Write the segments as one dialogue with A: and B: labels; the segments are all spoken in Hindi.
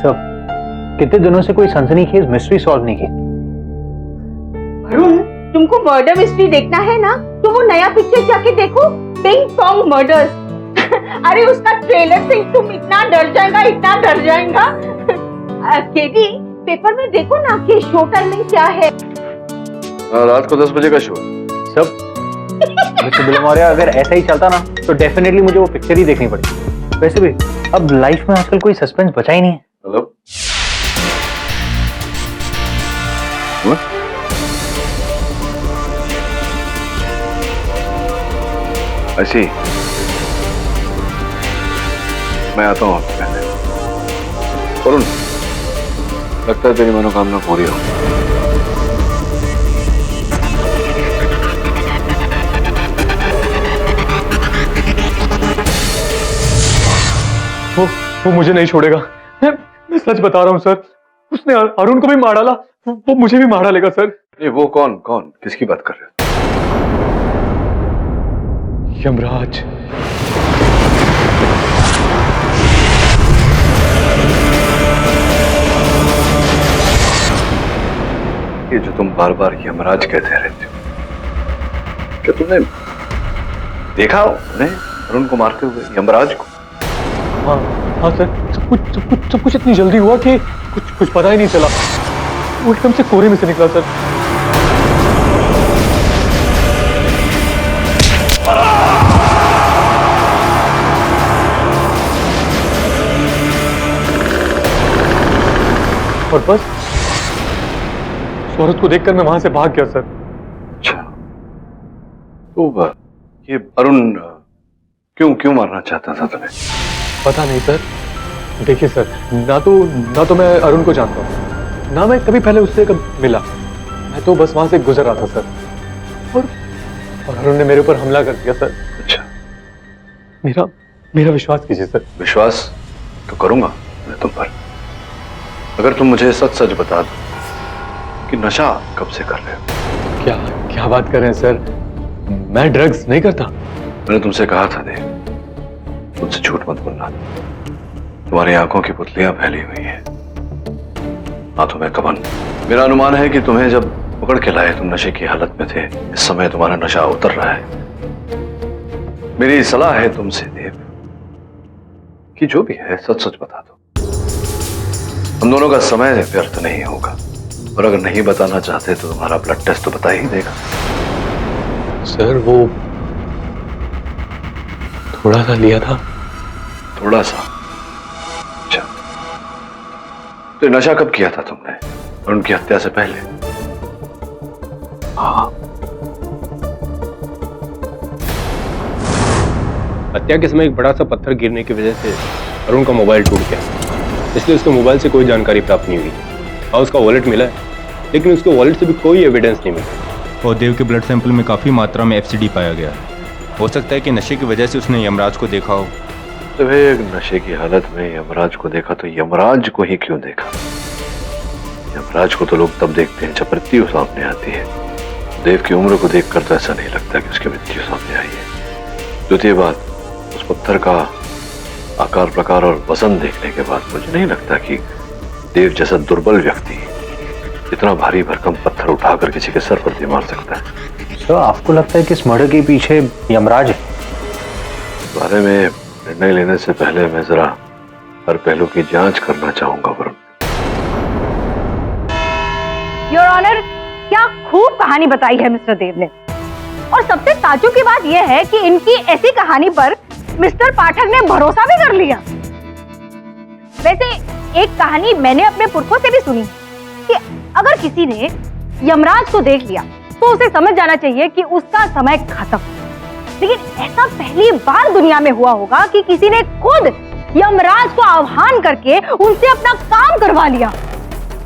A: सब कितने दिनों से कोई सनसनीखेज मिस्ट्री सॉल्व नहीं की।
B: अरुण, तुमको मर्डर मिस्ट्री देखना है ना तो वो नया पिक्चर जाके देखो, पिंग पोंग मर्डर्स। अरे उसका ट्रेलर से तुम इतना डर जाएगा। केडी, पेपर में देखो ना कि शो टाइमिंग क्या है।
C: रात को 10 बजे का शो।
A: सब मिस्टर बिलमौरिया, अगर ऐसा ही चलता ना तो डेफिनेटली मुझे वो पिक्चर ही देखनी पड़ेगी। वैसे भी अब लाइफ में आजकल कोई सस्पेंस बचा ही नहीं है।
C: हेलो, ऐसी मैं आता हूँ आपके पहले। वरुण, लगता है तेरी मनोकामना पूरी हो।
D: वो मुझे नहीं छोड़ेगा। मैं सच बता रहा हूँ सर, उसने अरुण को भी मार डाला, वो मुझे भी मार डालेगा सर।
C: ये वो कौन किसकी बात कर रहे हो?
D: यमराज।
C: ये जो तुम बार बार यमराज कहते रहते हो, क्या तुमने देखा उन्हें अरुण को मारते हुए, यमराज को?
D: हाँ सर, सब कुछ इतनी जल्दी हुआ कि कुछ पता ही नहीं चला। वो एकदम से कोहरे में से निकला सर। और बस औरत को देखकर मैं वहां से भाग गया सर।
C: अच्छा, तो ये अरुण क्यों मारना चाहता था तुम्हें?
D: पता नहीं सर। देखिए सर, ना तो मैं अरुण को जानता हूँ, ना मैं कभी पहले उससे कभी मिला। मैं तो बस वहां से गुजर रहा था सर, और अरुण ने मेरे ऊपर हमला कर दिया सर।
C: अच्छा,
D: मेरा विश्वास कीजिए सर।
C: विश्वास तो करूंगा मैं तुम पर, अगर तुम मुझे सच बता दो कि नशा कब से कर रहे हो।
D: क्या बात कर रहे हैं सर, मैं ड्रग्स नहीं करता।
C: मैंने तुमसे कहा था देव, मुझसे झूठ मत बोलना। तुम्हारी आंखों की पुतलियां फैली हुई हैं, हाथों में कफन। मेरा अनुमान है कि तुम्हें जब पकड़ के लाए तुम नशे की हालत में थे। इस समय तुम्हारा नशा उतर रहा है। मेरी सलाह है तुमसे देव कि जो भी है सच बता दो। हम दोनों का समय व्यर्थ नहीं होगा, और अगर नहीं बताना चाहते तो तुम्हारा ब्लड टेस्ट तो बता ही देगा।
D: सर वो थोड़ा सा लिया था।
C: थोड़ा सा? अच्छा, तो नशा कब किया था तुमने? और उनकी हत्या से पहले?
D: हाँ।
E: हत्या के समय एक बड़ा सा पत्थर गिरने की वजह से अरुण का मोबाइल टूट गया, इसलिए उसके मोबाइल से कोई जानकारी प्राप्त नहीं हुई। हाँ, उसका वॉलेट मिला है, लेकिन उसके वॉलेट से भी कोई एविडेंस नहीं मिला।
F: और देव के ब्लड सैंपल में काफ़ी मात्रा में एफसीडी पाया गया है। हो सकता है कि नशे की वजह से उसने यमराज को देखा हो।
C: तो भाई नशे की हालत में यमराज को देखा, तो यमराज को ही क्यों देखा? यमराज को तो लोग तब देखते हैं जब मृत्यु सामने आती है। देव की उम्र को देखकर तो ऐसा नहीं लगता कि उसकी मृत्यु सामने आई है। द्वितीय बात, उस पत्थर का आकार प्रकार और वजन देखने के बाद मुझे नहीं लगता कि देव जैसा दुर्बल व्यक्ति इतना भारी भरकम पत्थर उठाकर किसी के सर पर दे मार सकता है।
A: सर, आपको लगता है कि इस मर्डर के पीछे यमराज है?
C: इस बारे में निर्णय लेने से पहले मैं जरा हर पहलू की जांच करना चाहूंगा वरुण।
B: योर ऑनर, क्या खूब कहानी बताई है मिस्टर देव ने। और सबसे ताज्जुब की बात यह है कि इनकी ऐसी कहानी पर मिस्टर पाठक ने भरोसा भी कर लिया। वैसे एक कहानी मैंने अपने पुरखों से भी सुनी कि अगर किसी ने यमराज को देख लिया तो उसे समझ जाना चाहिए कि उसका समय खत्म। लेकिन ऐसा पहली बार दुनिया में हुआ होगा कि किसी ने खुद यमराज को आह्वान करके उनसे अपना काम करवा लिया।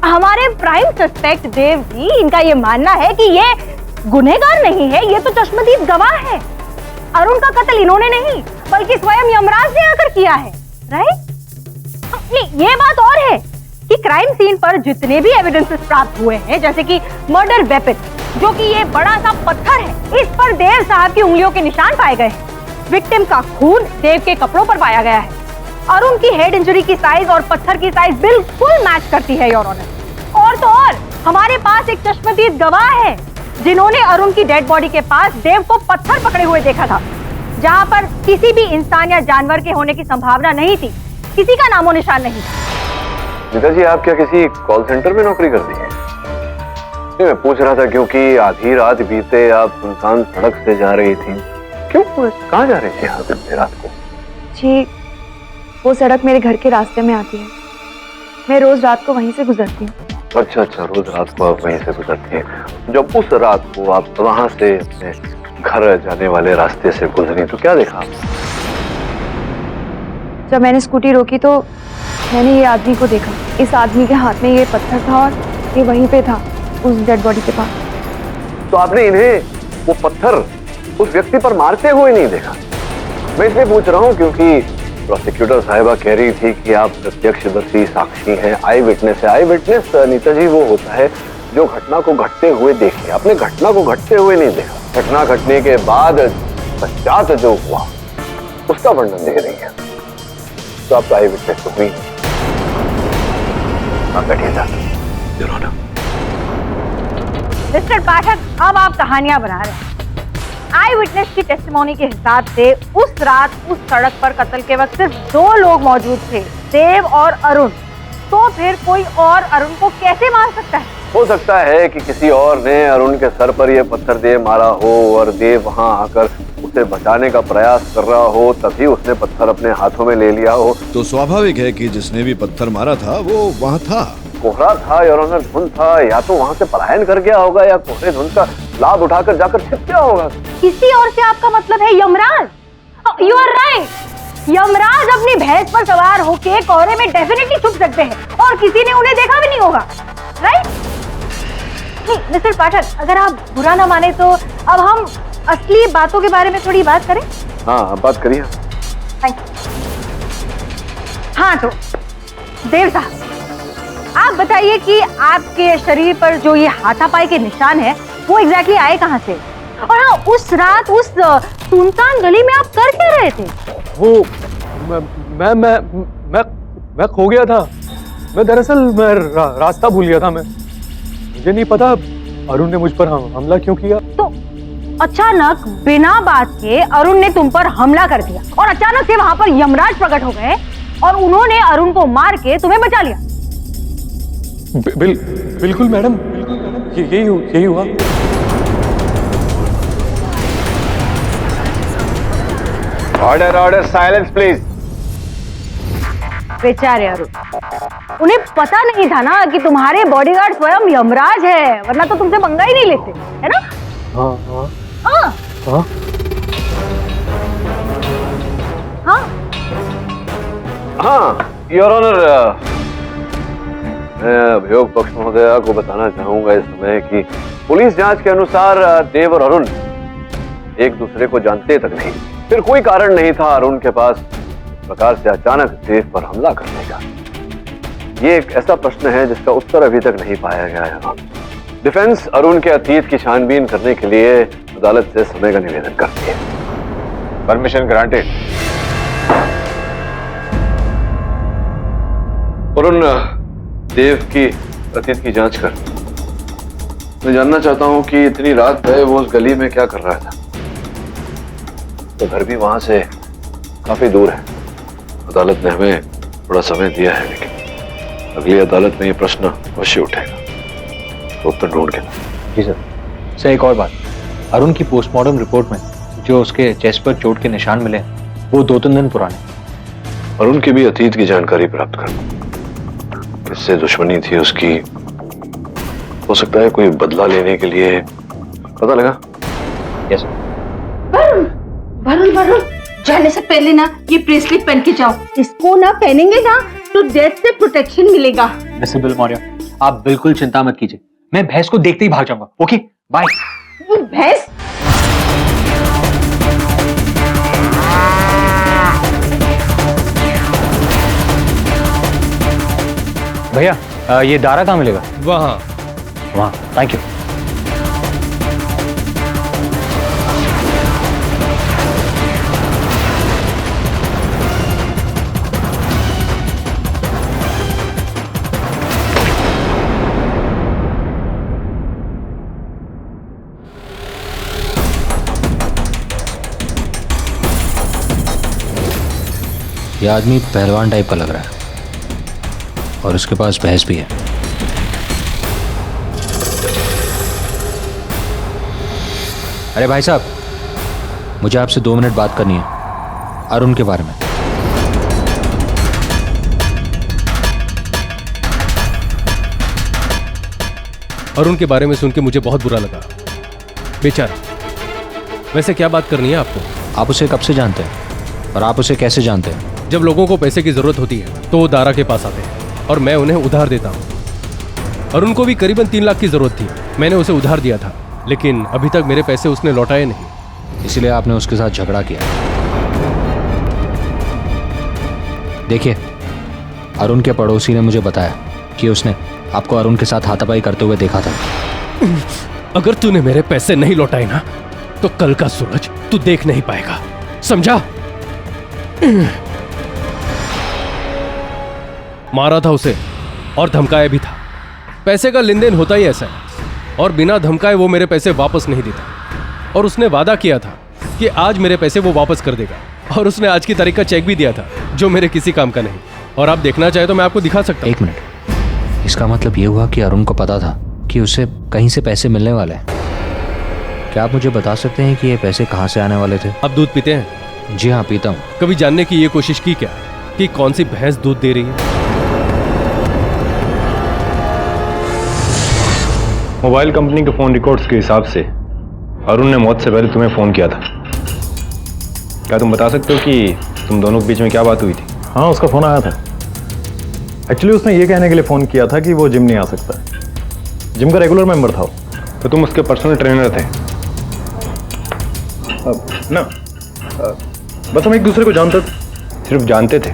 B: हमारे प्राइम सस्पेक्ट देव जी, इनका ये मानना है कि ये गुनहगार नहीं है, ये तो चश्मदीद गवाह है। अरुण का कत्ल इन्होंने नहीं बल्कि स्वयं यमराज ने आकर किया है, राइट? ये बात और है कि क्राइम सीन पर जितने भी एविडेंसेस प्राप्त हुए हैं, जैसे कि मर्डर वेपन जो कि ये बड़ा सा पत्थर है, इस पर देव साहब की उंगलियों के निशान पाए गए हैं। विक्टिम का खून देव के कपड़ों पर पाया गया है। अरुण की हेड इंजरी की साइज और पत्थर की साइज बिल्कुल मैच करती है योर ऑनर। और तो और हमारे पास एक चश्मदीद गवाह है जिन्होंने अरुण की डेड बॉडी के पास देव को पत्थर पकड़े हुए देखा था, जहां पर किसी भी इंसान या जानवर के होने की संभावना नहीं थी, किसी का नामो निशान नहीं था।
C: नीता जी, आप क्या किसी कॉल सेंटर में नौकरी करती हैं? नहीं, मैं पूछ रहा था क्योंकि आधी रात बीते आप सुनसान सड़क से जा रही थी। क्यों, कहाँ जा रही थी आप इतनी रात को?
G: जी, वो सड़क मेरे घर के रास्ते में आती है। मैं रोज रात को वहीं से गुजरती हूँ।
C: अच्छा, रोज रात को आप वहीं से गुजरती हैं। जब उस रात को आप वहां से अपने घर जाने वाले रास्ते से गुजरी तो क्या देखा आपने?
G: जब मैंने स्कूटी रोकी तो मैंने ये आदमी को देखा। इस आदमी के हाथ में ये पत्थर था और ये वहीं पे था, उस डेड बॉडी के पास।
C: तो आपने इन्हें वो पत्थर उस व्यक्ति पर मारते हुए नहीं देखा? मैं इसलिए पूछ रहा हूँ क्योंकि प्रोसिक्यूटर साहिबा कह रही थी कि आप प्रत्यक्षदर्शी साक्षी हैं, आई विटनेस है। आई विटनेस नीता जी वो होता है जो घटना को घटते हुए देखे। आपने घटना को घटते हुए नहीं देखा, घटना घटने के बाद पश्चात जो हुआ उसका वर्णन दे रही है। तो आप आई विटनेस तो हुई। आप बैठिए था।
B: मिस्टर पाठक, अब आप कहानियां बना रहे हैं। आई विटनेस की टेस्टिमोनी के हिसाब से उस रात उस सड़क पर कत्ल के वक्त सिर्फ 2 लोग मौजूद थे, देव और अरुण। तो फिर कोई और अरुण को कैसे मार सकता है?
C: हो सकता है कि किसी और ने अरुण के सर पर यह पत्थर दे मारा हो और देव वहां आकर उसे बचाने का प्रयास कर रहा हो, तभी उसने पत्थर अपने हाथों में ले लिया हो।
H: तो स्वाभाविक है कि जिसने भी पत्थर मारा था वो वहाँ था।
C: कोहरा था और धुंध था, या तो वहां से पलायन कर गया होगा या कोहरे धुंध का लाभ उठाकर जाकर छिप गया होगा।
B: किसी और से आपका मतलब है Yamraj? You are right, Yamraj अपनी भैंस पर सवार होके कोहरे में डेफिनेटली छुप सकते हैं और किसी ने उन्हें देखा भी नहीं होगा, राइट? नहीं मिस्टर पाठक, अगर आप बुरा ना माने तो अब हम असली बातों के बारे में थोड़ी बात करें।
C: हाँ, बात करिए।
B: Thank you. हाँ तो देव साहब, आप बताइए कि आपके शरीर पर जो ये हाथापाई के निशान है वो एग्जैक्टली आए कहाँ से? और हाँ, उस रात उस सुनसान गली में आप कर क्या रहे थे?
D: वो मैं खो गया था। मैं दरअसल रास्ता भूल गया था। मुझे नहीं पता अरुण ने मुझ पर हमला क्यों किया।
B: तो अचानक बिना बात के अरुण ने तुम पर हमला कर दिया और अचानक से वहां पर यमराज प्रकट हो गए और उन्होंने अरुण को मार के तुम्हें बचा लिया।
D: बिल्कुल मैडम, यही हुआ।
C: Order, silence please.
B: बेचारे अरुण, उन्हें पता नहीं था ना कि तुम्हारे बॉडीगार्ड स्वयं यमराज है, वरना तो तुमसे पंगा ही नहीं लेते, है ना?
C: हाँ, योर ऑनर, मैं अभियोग पक्ष महोदया को बताना चाहूंगा इस समय कि पुलिस जांच के अनुसार देव और अरुण एक दूसरे को जानते तक नहीं। फिर कोई कारण नहीं था अरुण के पास इस प्रकार से अचानक देव पर हमला करने का। ये एक ऐसा प्रश्न है जिसका उत्तर अभी तक नहीं पाया गया है। डिफेंस अरुण के अतीत की छानबीन करने के लिए अदालत से समय का निवेदन करती है। Permission granted. अरुण, देव की अतीत की जांच कर। मैं जानना चाहता हूं कि इतनी रात गए वो उस गली में क्या कर रहा था। तो घर भी वहां से काफी दूर है। अदालत ने हमें थोड़ा समय दिया है, लेकिन अगली अदालत में ये प्रश्न अवश्य उठेगा, तो उत्तर ढूंढ के।
A: जी सर, एक और बात, अरुण की पोस्टमार्टम रिपोर्ट में जो उसके चेस्ट पर चोट के निशान मिले वो 2-3 दिन पुराने।
C: अरुण की भी अतीत की जानकारी प्राप्त कर। किससे दुश्मनी थी उसकी, हो सकता है कोई बदला लेने के लिए। पता लगा?
A: यस
B: वरुण, जाने से पहले ना ये ब्रेसलेट पहन के जाओ। इसको ना पहनेंगे ना तो डेथ से प्रोटेक्शन मिलेगा।
A: मिस्टर मौर्य, आप बिल्कुल चिंता मत कीजिए, मैं भैंस को देखते ही भाग जाऊंगा। Okay, bye.
B: भैंस?
A: भैया, ये दारा कहाँ मिलेगा? वहाँ। Thank you.
I: यह आदमी पहलवान टाइप का लग रहा है और उसके पास भैंस भी है। अरे भाई साहब, मुझे आपसे 2 मिनट बात करनी है अरुण के बारे में।
E: अरुण के बारे में सुन के मुझे बहुत बुरा लगा बेचारा। वैसे क्या बात करनी है आपको?
I: आप उसे कब से जानते हैं और आप उसे कैसे जानते हैं?
E: जब लोगों को पैसे की जरूरत होती है तो वो दारा के पास आते हैं और मैं उन्हें उधार देता हूँ। अरुण को भी करीबन 3 लाख की जरूरत थी। मैंने उसे उधार दिया था, लेकिन अभी तक मेरे पैसे उसने लौटाए नहीं।
I: इसलिए आपने उसके साथ झगड़ा किया। देखिए, अरुण के पड़ोसी ने मुझे बताया कि उसने आपको अरुण के साथ हाथापाई करते हुए देखा था।
E: अगर तूने मेरे पैसे नहीं लौटाए ना, तो कल का सूरज तू देख नहीं पाएगा, समझा? मारा था उसे और धमकाया भी था। पैसे का लेन देन होता ही ऐसा है, और बिना धमकाए वो मेरे पैसे वापस नहीं देता। और उसने वादा किया था कि आज मेरे पैसे वो वापस कर देगा, और उसने आज की तारीख का चेक भी दिया था, जो मेरे किसी काम का नहीं। और आप देखना चाहे तो मैं आपको दिखा सकता हूं।
I: 1 मिनट, इसका मतलब ये हुआ कि अरुण को पता था कि उसे कहीं से पैसे मिलने वाले हैं। क्या आप मुझे बता सकते हैं कि ये पैसे कहाँ से आने वाले थे?
E: आप दूध पीते हैं?
I: जी हाँ, पीता हूँ।
E: कभी जानने की ये कोशिश की क्या कि कौन सी भैंस दूध दे रही है?
F: मोबाइल कंपनी के फ़ोन रिकॉर्ड्स के हिसाब से अरुण ने मौत से पहले तुम्हें फ़ोन किया था। क्या तुम बता सकते हो कि तुम दोनों के बीच में क्या बात हुई थी?
D: हाँ, उसका फ़ोन आया था। एक्चुअली उसने ये कहने के लिए फ़ोन किया था कि वो जिम नहीं आ सकता। जिम का रेगुलर मेंबर था वो।
F: तो तुम उसके पर्सनल ट्रेनर थे?
D: ना, बस हम एक दूसरे को जानते थे।
F: सिर्फ जानते थे?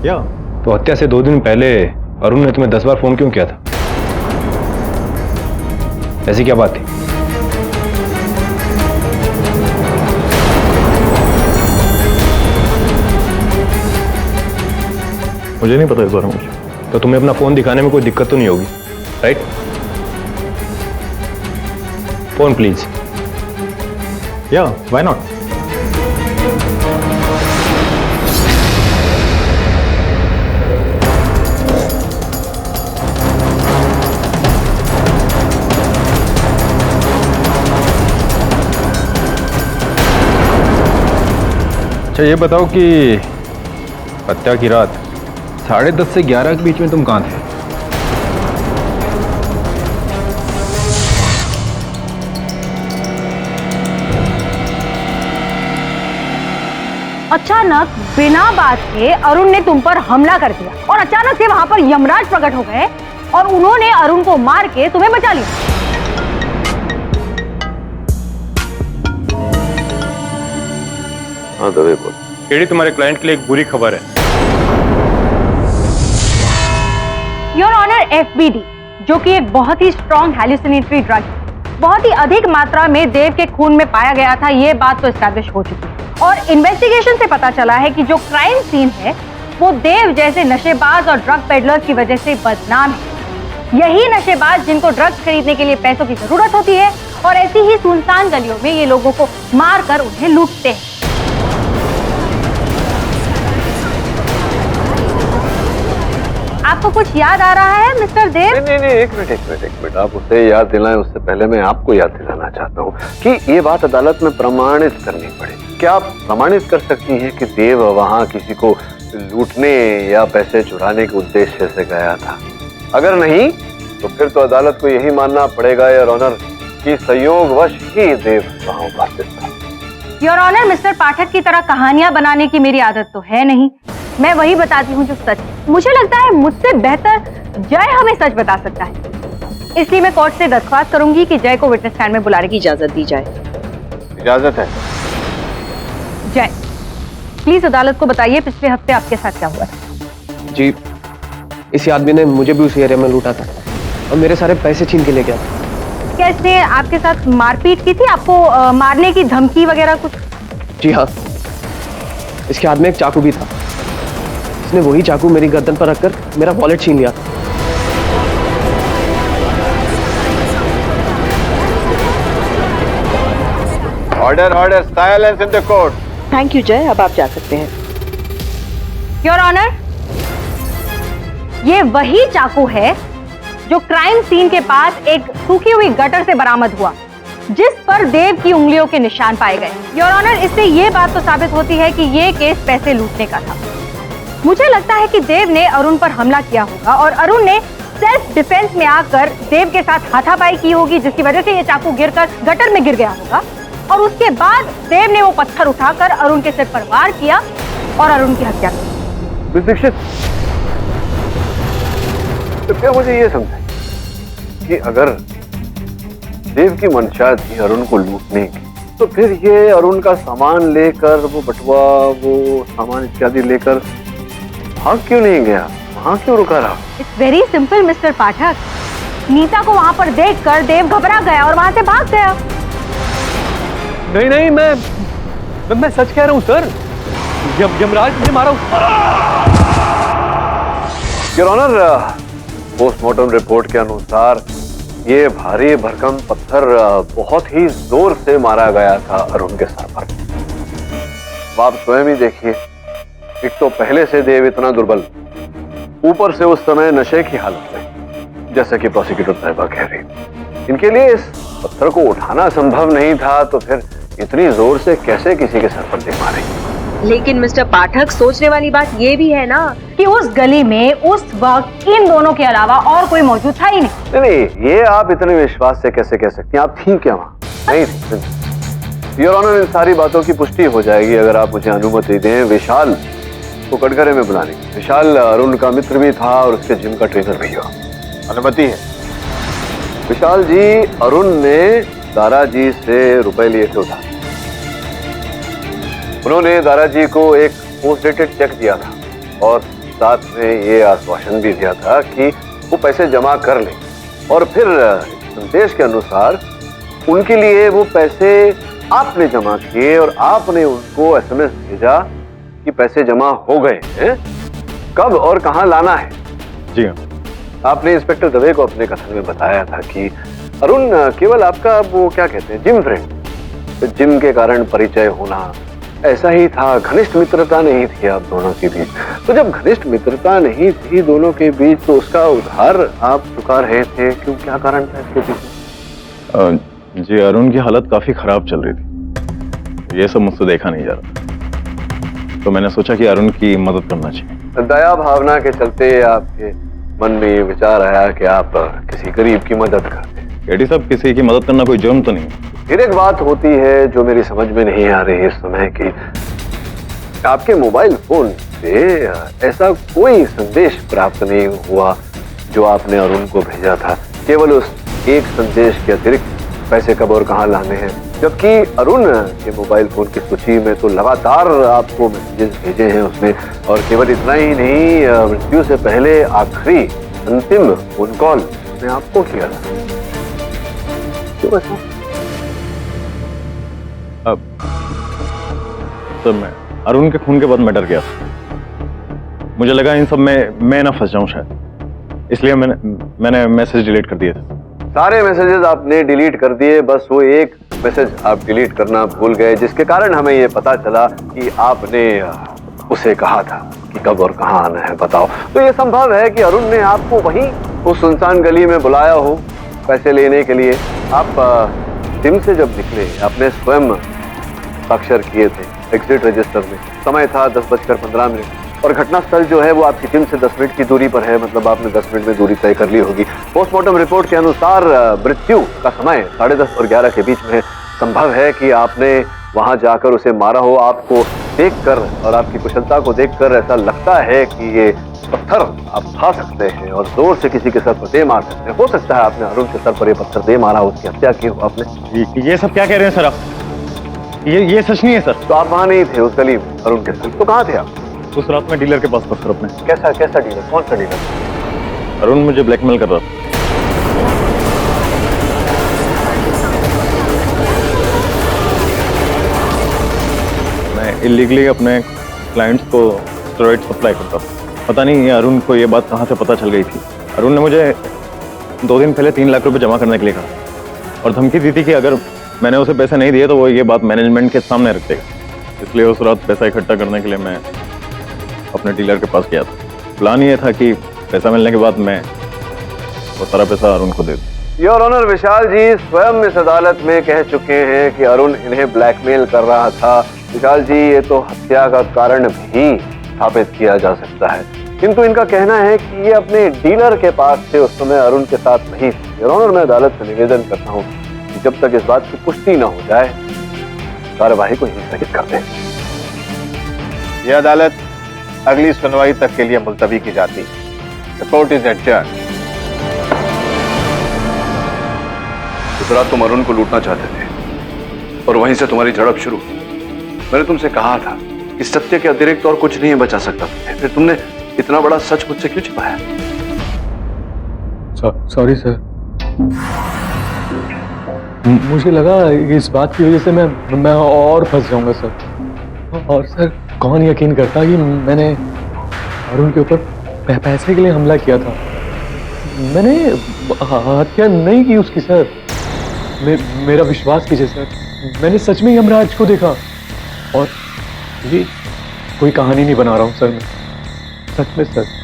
D: या
F: तो हत्या से 2 दिन पहले अरुण ने तुम्हें 10 बार फ़ोन क्यों किया था? ऐसी क्या बात थी?
D: मुझे नहीं पता इस बारे में।
F: तो तुम्हें अपना फ़ोन दिखाने में कोई दिक्कत तो नहीं होगी, राइट? Phone please.
D: या व्हाई नॉट।
F: अच्छा ये बताओ कि हत्या की रात 10:30 से 11 के बीच में तुम कहाँ थे?
B: अचानक बिना बात के अरुण ने तुम पर हमला कर दिया और अचानक से वहां पर यमराज प्रकट हो गए और उन्होंने अरुण को मार के तुम्हें बचा लिया।
C: हाँ दवे बोल।
F: केडी, तुम्हारे क्लाइंट के लिए एक बुरी खबर है।
B: योर ऑनर, एफबीडी जो कि एक बहुत ही स्ट्रॉन्ग हैलुसिनेटरी ड्रग है, बहुत ही अधिक मात्रा में देव के खून में पाया गया था। ये बात तो एस्टैब्लिश हो चुकी है और इन्वेस्टिगेशन से पता चला है कि जो क्राइम सीन है वो देव जैसे नशेबाज और ड्रग पेडलर्स की वजह से बदनाम है। यही नशेबाज जिनको ड्रग्स खरीदने के लिए पैसों की जरूरत होती है और ऐसी ही सुनसान गलियों में ये लोगों को मारकर उन्हें लूटते हैं। आपको कुछ याद आ रहा है मिस्टर देव?
C: नहीं, एक मिनट। आप उसे याद दिलाएं उससे पहले मैं आपको याद दिलाना चाहता हूँ कि ये बात अदालत में प्रमाणित करनी पड़ेगी। क्या आप प्रमाणित कर सकती हैं कि देव वहाँ किसी को लूटने या पैसे चुराने के उद्देश्य से गया था? अगर नहीं तो फिर तो अदालत को यही मानना पड़ेगा योर ऑनर कि संयोगवश ही देव वहाँ उपस्थित था।
B: योर ऑनर, मिस्टर पाठक की तरह कहानियां बनाने की मेरी आदत तो है नहीं। मैं वही बताती हूँ जो सच है। मुझे लगता है मुझसे बेहतर जय हमें सच बता सकता है, इसलिए मैं कोर्ट से दरख्वास्त करूंगी कि जय को विटनेस स्टैंड में बुलाने की इजाजत दी जाए।
C: इजाजत है?
B: जय, प्लीज अदालत को बताइए पिछले हफ्ते आपके साथ क्या हुआ था।
J: जी, इसी आदमी ने मुझे भी उसी एरिया में लूटा था और मेरे सारे पैसे छीन के ले गया था।
B: क्या इसने आपके साथ मारपीट की थी, आपको मारने की धमकी वगैरह कुछ?
J: जी हाँ, इसके हाथ में एक चाकू भी था। इसने वही चाकू मेरी गर्दन पर रखकर मेरा वॉलेट छीन लिया।
C: Order, silence in the court.
K: Thank you जय, अब आप जा सकते हैं।
B: योर ऑनर, ये वही चाकू है जो क्राइम सीन के पास एक सूखी हुई गटर से बरामद हुआ, जिस पर देव की उंगलियों के निशान पाए गए। योर ऑनर, इससे ये बात तो साबित होती है कि ये केस पैसे लूटने का था। मुझे लगता है कि देव ने अरुण पर हमला किया होगा और अरुण ने सेल्फ डिफेंस में आकर देव के साथ हाथापाई की होगी, जिसकी वजह से ये चाकू गिरकर गटर में गिर गया होगा। और उसके बाद देव ने वो पत्थर उठाकर अरुण के सिर पर वार किया और अरुण की हत्या की।
C: मिस दीक्षित, तो क्या मुझे ये समझाए कि अगर देव की मंशा थी अरुण को लूटने की, तो फिर ये अरुण का सामान लेकर, वो बटुआ, वो सामान इत्यादि लेकर भाग क्यों नहीं गया, वहां क्यों रुका रहा?
B: इट्स वेरी सिंपल मिस्टर पाठक। नीता को वहां पर देखकर देव घबरा गया और वहां से भाग गया।
D: नहीं नहीं, मैं सच कह रहा हूँ सर। यमराज ने मारा।
C: योर ऑनर, पोस्टमार्टम रिपोर्ट के अनुसार ये भारी भरकम पत्थर बहुत ही जोर से मारा गया था अरुण के सर पर। आप स्वयं ही देखिए, एक तो पहले से देव इतना दुर्बल, ऊपर से उस समय नशे की हालत में, जैसा कि प्रोसिक्यूटर साहिबा कह रही। इनके लिए इस पत्थर को उठाना संभव नहीं था, तो फिर इतनी जोर से कैसे किसी के सर पर दे मारे?
B: लेकिन मिस्टर पाठक, सोचने वाली बात ये भी है ना कि उस गली में उस वक्त इन दोनों के अलावा और कोई मौजूद था ही नहीं।
C: नहीं, ये आप इतने विश्वास से कैसे कह सकती हैं? आप थी क्या वहां? नहीं थी। योर ऑनर, इन सारी बातों की पुष्टि हो जाएगी अगर आप मुझे अनुमति दें विशाल को कटघरे में बुलाने की। विशाल अरुण का मित्र भी था और उसके जिम का ट्रेनर भी हुआ। अनुमति है? विशाल जी, अरुण ने दाराजी से रुपए लिए थे उधार। उन्होंने दाराजी को एक पोस्ट डेटेड चेक दिया था और साथ में ये आश्वासन भी दिया था कि वो पैसे जमा कर ले, और फिर संदेश के अनुसार उनके लिए वो पैसे आपने जमा किए और आपने उनको एसएमएस भेजा कि पैसे जमा हो गए हैं, कब और कहां लाना है।
F: जी हाँ।
C: आपने इंस्पेक्टर दवे को अपने कथन में बताया था कि अरुण केवल आपका वो क्या कहते हैं जिम फ्रेंड, जिम के कारण परिचय होना ऐसा ही था, घनिष्ठ मित्रता नहीं थी आप दोनों के बीच। तो जब घनिष्ठ मित्रता नहीं थी दोनों के बीच, तो उसका उधार आप चुका रहे थे, क्यों, क्या कारण था इसके पीछे?
F: जी, अरुण की हालत काफी खराब चल रही थी, ये सब मुझसे देखा नहीं जा रहा, तो मैंने सोचा कि अरुण की मदद करना चाहिए।
C: दया भावना के चलते आपके मन में ये विचार आया कि आप किसी गरीब की मदद करते।
F: एडी साहब, किसी की मदद करना कोई जुर्म तो नहीं?
C: फिर एक बात होती है जो मेरी समझ में नहीं आ रही इस समय की, आपके मोबाइल फोन से ऐसा कोई संदेश प्राप्त नहीं हुआ जो आपने अरुण को भेजा था, केवल उस एक संदेश के अतिरिक्त पैसे कब और कहां लाने हैं, जबकि अरुण के मोबाइल फोन की सूची में तो लगातार आपको मैसेजेस भेजे हैं उसने, और केवल इतना ही नहीं, मृत्यु से पहले आखिरी अंतिम फोन कॉल उसने आपको किया था। क्यों ऐसा?
F: अब तो मैं अरुण के खून के बाद मैं डर गया था, मुझे लगा इन सब में मैं ना फंस जाऊं शायद, इसलिए मैंने मैसेज डिलीट कर दिए थे।
C: सारे मैसेजेस आपने डिलीट कर दिए, बस वो एक मैसेज आप डिलीट करना भूल गए, जिसके कारण हमें ये पता चला कि आपने उसे कहा था कि कब और कहां आना है बताओ। तो ये संभव है कि अरुण ने आपको वहीं उस सुनसान गली में बुलाया हो पैसे लेने के लिए। आप जिम से जब निकले आपने स्वयं साक्षर किए थे एग्जिट रजिस्टर में, समय था 10:15 और घटनास्थल जो है वो आपकी जिम से 10 मिनट की दूरी पर है, मतलब आपने 10 मिनट में दूरी तय कर ली होगी। पोस्टमार्टम रिपोर्ट के अनुसार मृत्यु का समय 10:30 और 11 के बीच में। संभव है कि आपने वहां जाकर उसे मारा हो। आपको देखकर और आपकी कुशलता को देखकर ऐसा लगता है कि ये पत्थर आप उठा सकते हैं और जोर से किसी के सर पर दे मार सकते हैं। हो सकता है आपने अरुण के सर पर ये पत्थर दे मारा, उसकी हत्या की हो आपने।
F: ये सब क्या कह रहे हैं सर आप? ये सच नहीं है सर।
C: तो आप वहां नहीं थे उस गली में अरुण के साथ, तो कहाँ थे आप?
F: उस रात में डीलर के पास था सर अपने।
C: कैसा डीलर? कौन सा डीलर?
F: अरुण मुझे ब्लैकमेल कर रहा था। मैं इलीगली अपने क्लाइंट्स को स्टेरॉइड सप्लाई करता था। पता नहीं ये अरुण को ये बात कहाँ से पता चल गई थी। अरुण ने मुझे 2 दिन पहले 3 लाख रुपए जमा करने के लिए कहा और धमकी दी थी कि अगर मैंने उसे पैसे नहीं दिए तो वो ये बात मैनेजमेंट के सामने रख देगा। इसलिए उस रात पैसा इकट्ठा करने के लिए मैं अपने डीलर के पास गया था। प्लान ये था कि पैसा मिलने के बाद मैं वो सारा पैसा अरुण को दे दूं।
C: योर ऑनर, विशाल जी स्वयं इस अदालत में कह चुके हैं कि अरुण इन्हें ब्लैकमेल कर रहा था। विशाल जी, ये तो हत्या का कारण भी स्थापित किया जा सकता है, किंतु इनका कहना है कि ये अपने डीलर के पास थे, उस समय अरुण के साथ नहीं थे। योर ऑनर, मैं अदालत से निवेदन करता हूँ कि जब तक इस बात की पुष्टि न हो जाए कार्यवाही को ही स्थगित कर दें।
K: यह अदालत अगली सुनवाई तक के लिए मुलतवी की जाती है। The court is adjourn.
C: इस रात तुम अरुण को लूटना चाहते थे और वहीं से तुम्हारी झड़प शुरू। मैंने तुमसे कहा था कि सत्य के अतिरिक्त और कुछ नहीं बचा सकता तुम्हें, फिर तुमने इतना बड़ा सच मुझसे क्यों छिपाया?
D: सॉरी सर, मुझे लगा इस बात की वजह से मैं और फंस जाऊंगा सर। और सर, कौन यकीन करता कि मैंने अरुण के ऊपर पैसे के लिए हमला किया था। मैंने हत्या नहीं की उसकी सर। मेरा विश्वास कीजिए सर, मैंने सच में यमराज को देखा। और ये कोई कहानी नहीं बना रहा हूँ सर, मैं सच में सर।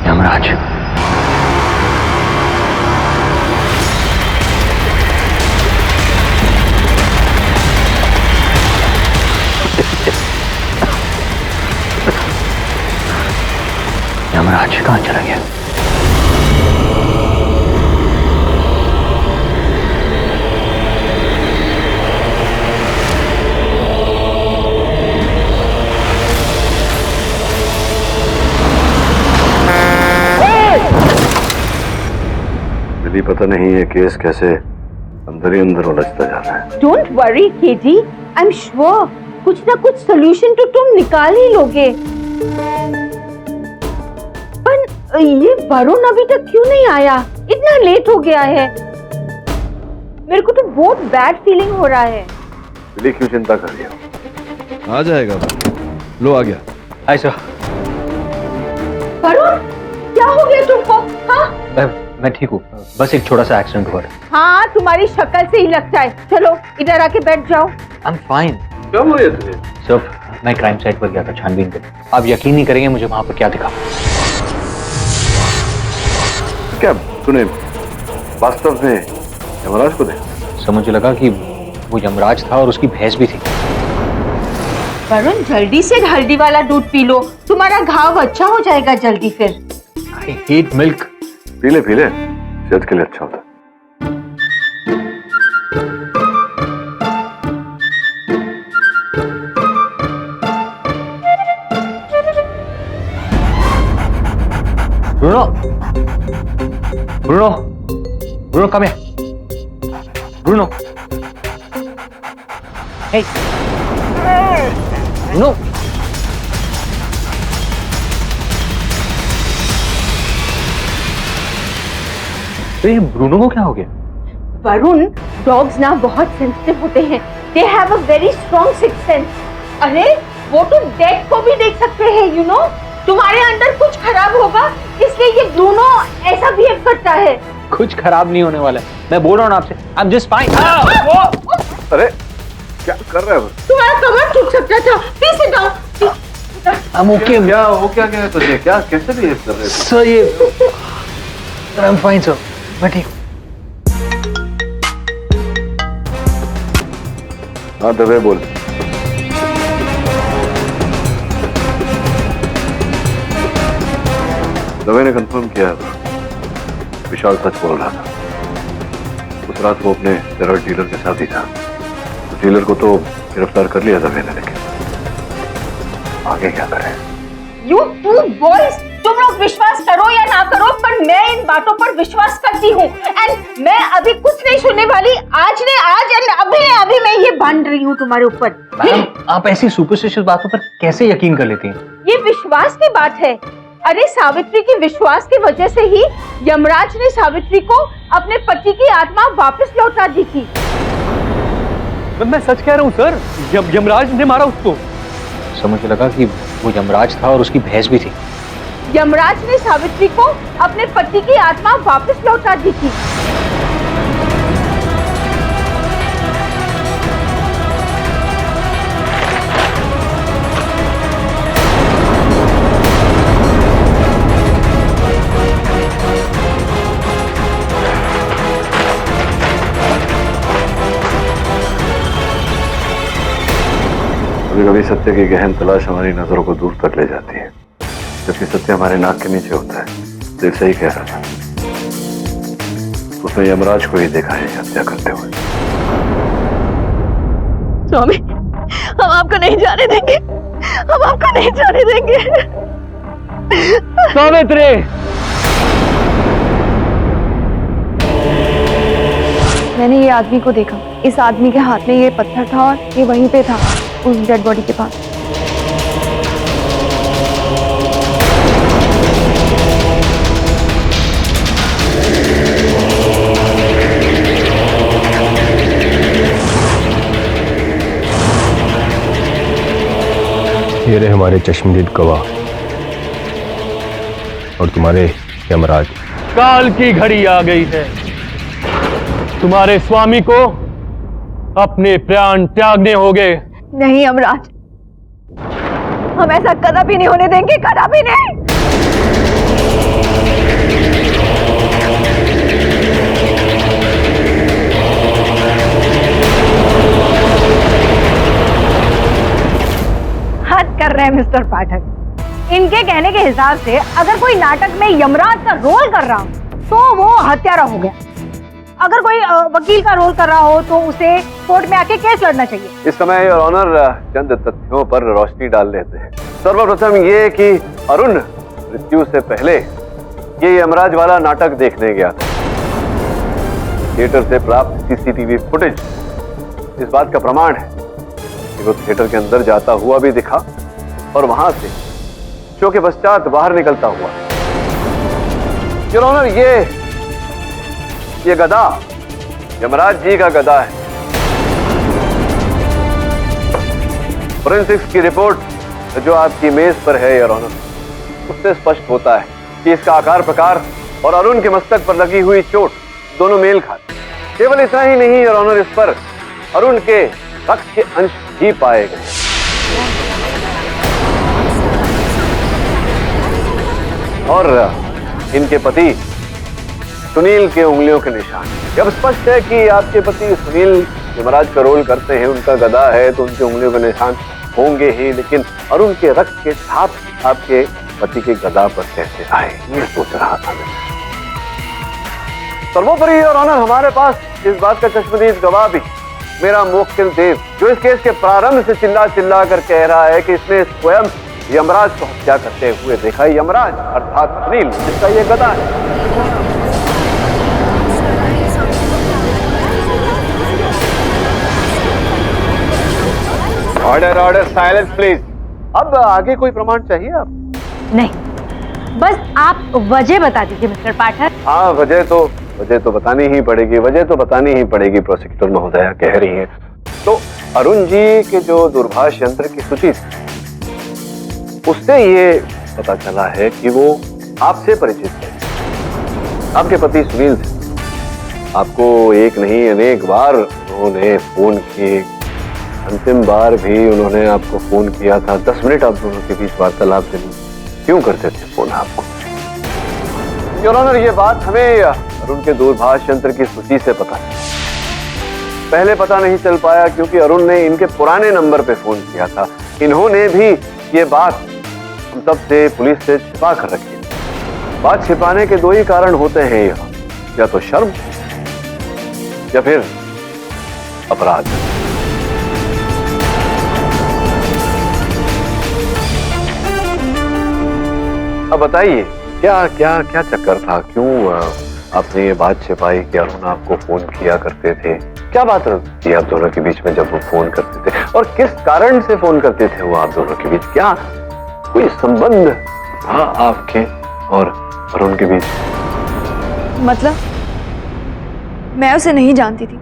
A: यमराज, यमराज कहाँ चला गया?
C: मुझे पता नहीं ये केस कैसे अंदर ही अंदर उलझता जा रहा है।
B: Don't worry KG, I am sure कुछ ना कुछ सोल्यूशन तो तुम निकाल ही लोगे। पर ये वरुण अभी तक क्यों नहीं आया? इतना लेट हो गया है। मेरे को तो बहुत बैड फीलिंग हो रहा है।
C: इसलिए क्यों चिंता कर रही हो?
H: आ जाएगा। लो, आ गया।
A: Hi sir.
B: वरुण, क्या हो गया तुमको? हाँ,
A: मैं ठीक हूँ, बस एक छोटा सा एक्सीडेंट हुआ है।
B: हाँ, तुम्हारी शक्ल से ही लगता है। चलो इधर आके बैठ जाओ।
A: I am fine.
C: क्या हुआ तुझे?
A: सर, मैं क्राइम साइट पर गया था छानबीन पे। आप यकीन नहीं करेंगे मुझे वहां पर क्या दिखा।
C: क्या तूने वास्तव में यमराज को देखा?
A: सर, मुझे लगा कि वो यमराज था और उसकी भैंस भी थी।
B: वरुण, जल्दी से हल्दी वाला दूध पी लो, तुम्हारा घाव अच्छा हो जाएगा जल्दी फिर।
A: I hate milk.
C: पीले पीले, सेहत के लिए अच्छा होता है।
A: Bruno, Bruno, Bruno, come here. Bruno. Hey. Bruno. तो ये ब्रूनो को क्या हो गया?
B: वरुण, डॉग्स ना बहुत सेंसिटिव होते हैं। They have a very strong sixth sense. अरे वो तो डेड को भी देख सकते हैं, यू नो। तुम्हारे अंदर कुछ खराब होगा इसलिए ये ब्रूनो ऐसा बिहेव करता है।
A: कुछ खराब नहीं होने वाला है, मैं बोल रहा हूँ आपसे। I am just fine.
C: अरे क्या कर रहे हो?
B: तुम्हारा कमर टूट सकता था। Please sit down.
A: I'm okay.
C: क्या हो क्या गया तुझे? क्या कैसे बिहेव कर रहे थे?
A: सर ये आई एम फाइन सर, मैं ठीक हूँ।
C: हाँ दबे बोल। दबे ने कंफर्म किया विशाल सच बोल रहा था। उस रात वो अपने ड्रग डीलर के साथ ही था। उस डीलर को तो गिरफ्तार कर लिया दबे ने, लेकिन आगे क्या करें?
B: You two boys, तुम लोग विश्वास करो या ना करो, पर मैं इन बातों पर विश्वास करती हूँ। एंड मैं अभी कुछ नहीं सुनने वाली। आज ने आज एंड अभी मैं ये बांध रही हूँ तुम्हारे ऊपर।
A: मैम, आप ऐसी सुपरस्टिशियस बातों पर कैसे यकीन कर लेती हैं?
B: ये विश्वास की बात है। अरे सावित्री की विश्वास की वजह से ही यमराज ने सावित्री को अपने पति की आत्मा वापस लौटा दी थी।
D: मैं सच कह रहा हूँ सर, यमराज ने मारा उसको।
A: सर मुझे लगा कि वो यमराज था और उसकी भैंस भी थी।
B: यमराज ने सावित्री को अपने पति की आत्मा वापस लौटा दी थी।
C: कभी कभी सत्य की गहन तलाश हमारी नजरों को दूर तक ले जाती है, जबकि सत्य हमारे नाक के नीचे होता है। दिल सही कह रहा था, उसने यमराज को ही देखा है हत्या करते हुए।
B: स्वामी, हम आपको नहीं जाने देंगे, हम आपको नहीं जाने देंगे।
D: सावित्री,
G: मैंने ये आदमी को देखा। इस आदमी के हाथ में ये पत्थर था और ये वहीं पे था, उस डेड बॉडी के पास।
E: ये रहे हमारे चश्मदीद गवाह और तुम्हारे यमराज।
D: काल की घड़ी आ गई है। तुम्हारे स्वामी को अपने प्राण त्यागने होंगे।
B: नहीं यमराज, हम ऐसा कदापि नहीं होने देंगे, कदापि नहीं। हद कर रहे हैं मिस्टर पाठक। इनके कहने के हिसाब से अगर कोई नाटक में यमराज का रोल कर रहा हो तो वो हत्यारा हो गया। अगर कोई वकील का रोल कर रहा हो तो उसे कोर्ट में आके केस लड़ना चाहिए।
C: इस समय योर ऑनर चंद तथ्यों पर रोशनी डाल लेते हैं। सर्वप्रथम ये कि अरुण मृत्यु से पहले ये यमराज वाला नाटक देखने गया था। थिएटर से प्राप्त सीसीटीवी फुटेज इस बात का प्रमाण है कि वो थिएटर के अंदर जाता हुआ भी दिखा और वहां से शो के पश्चात बाहर निकलता हुआ। योर ऑनर, ये गदा यमराज जी का गदा है। फोरेंसिक्स की रिपोर्ट जो आपकी मेज पर है योर ऑनर, उससे स्पष्ट होता है कि इसका आकार प्रकार और अरुण के मस्तक पर लगी हुई चोट दोनों मेल खाते। केवल इतना ही नहीं योर ऑनर, इस पर अरुण के रक्त के अंश ही पाए गए। और इनके पति सुनील के उंगलियों के निशान। जब स्पष्ट है कि आपके पति सुनील यमराज का रोल करते हैं, उनका गदा है, तो उनके उंगलियों के निशान होंगे ही, लेकिन अरुण के रक्त के छाप आपके पति के गदा पर कैसे आए, ये सोच रहा था मैं। सर्वोपरि और ऑनर, हमारे पास इस बात का चश्मदीद गवाह भी मेरा मोक्किल देव, जो इस केस के प्रारंभ से चिल्ला चिल्ला कर कह रहा है कि इसने स्वयं यमराज को हत्या करते हुए देखा। यमराज अर्थात सुनील, जिसका ये गदा है। Order order, silence please. अब आगे कोई प्रमाण चाहिए आप?
B: नहीं, बस आप वजह बता दीजिए मिस्टर पाठक।
C: हाँ, वजह तो वजह तो बतानी ही पड़ेगी, प्रोसिक्यूटर महोदया कह रही हैं। तो अरुण जी के जो दूरभाष यंत्र की सूची थी, उससे ये पता चला है कि वो आपसे परिचित है, आपके पति सुनील से। आपको एक नहीं अनेक बार उन्होंने फोन किए, अंतिम बार भी उन्होंने आपको फोन किया था। 10 मिनट आप दोनों के बीच वार्तालाप क्यों करते थे फोन आपको? योर ऑनर, ये बात हमें अरुण के दूरभाष यंत्र की सूची से पता है। पहले पता नहीं चल पाया क्योंकि अरुण ने इनके पुराने नंबर पे फोन किया था। इन्होंने भी ये बात हम सब से, पुलिस से छिपा कर रखी। बात छिपाने के 2 ही कारण होते हैं, या तो शर्म या फिर अपराध। अब बताइए क्या क्या क्या चक्कर था? क्यों आपने ये बात छिपाई कि अरुण आपको फोन किया करते थे? क्या बात थी आप दोनों के बीच में जब वो फोन करते थे, और किस कारण से फोन करते थे वो आप दोनों के बीच? क्या कोई संबंध था आपके और अरुण के बीच?
G: मतलब मैं उसे नहीं जानती थी,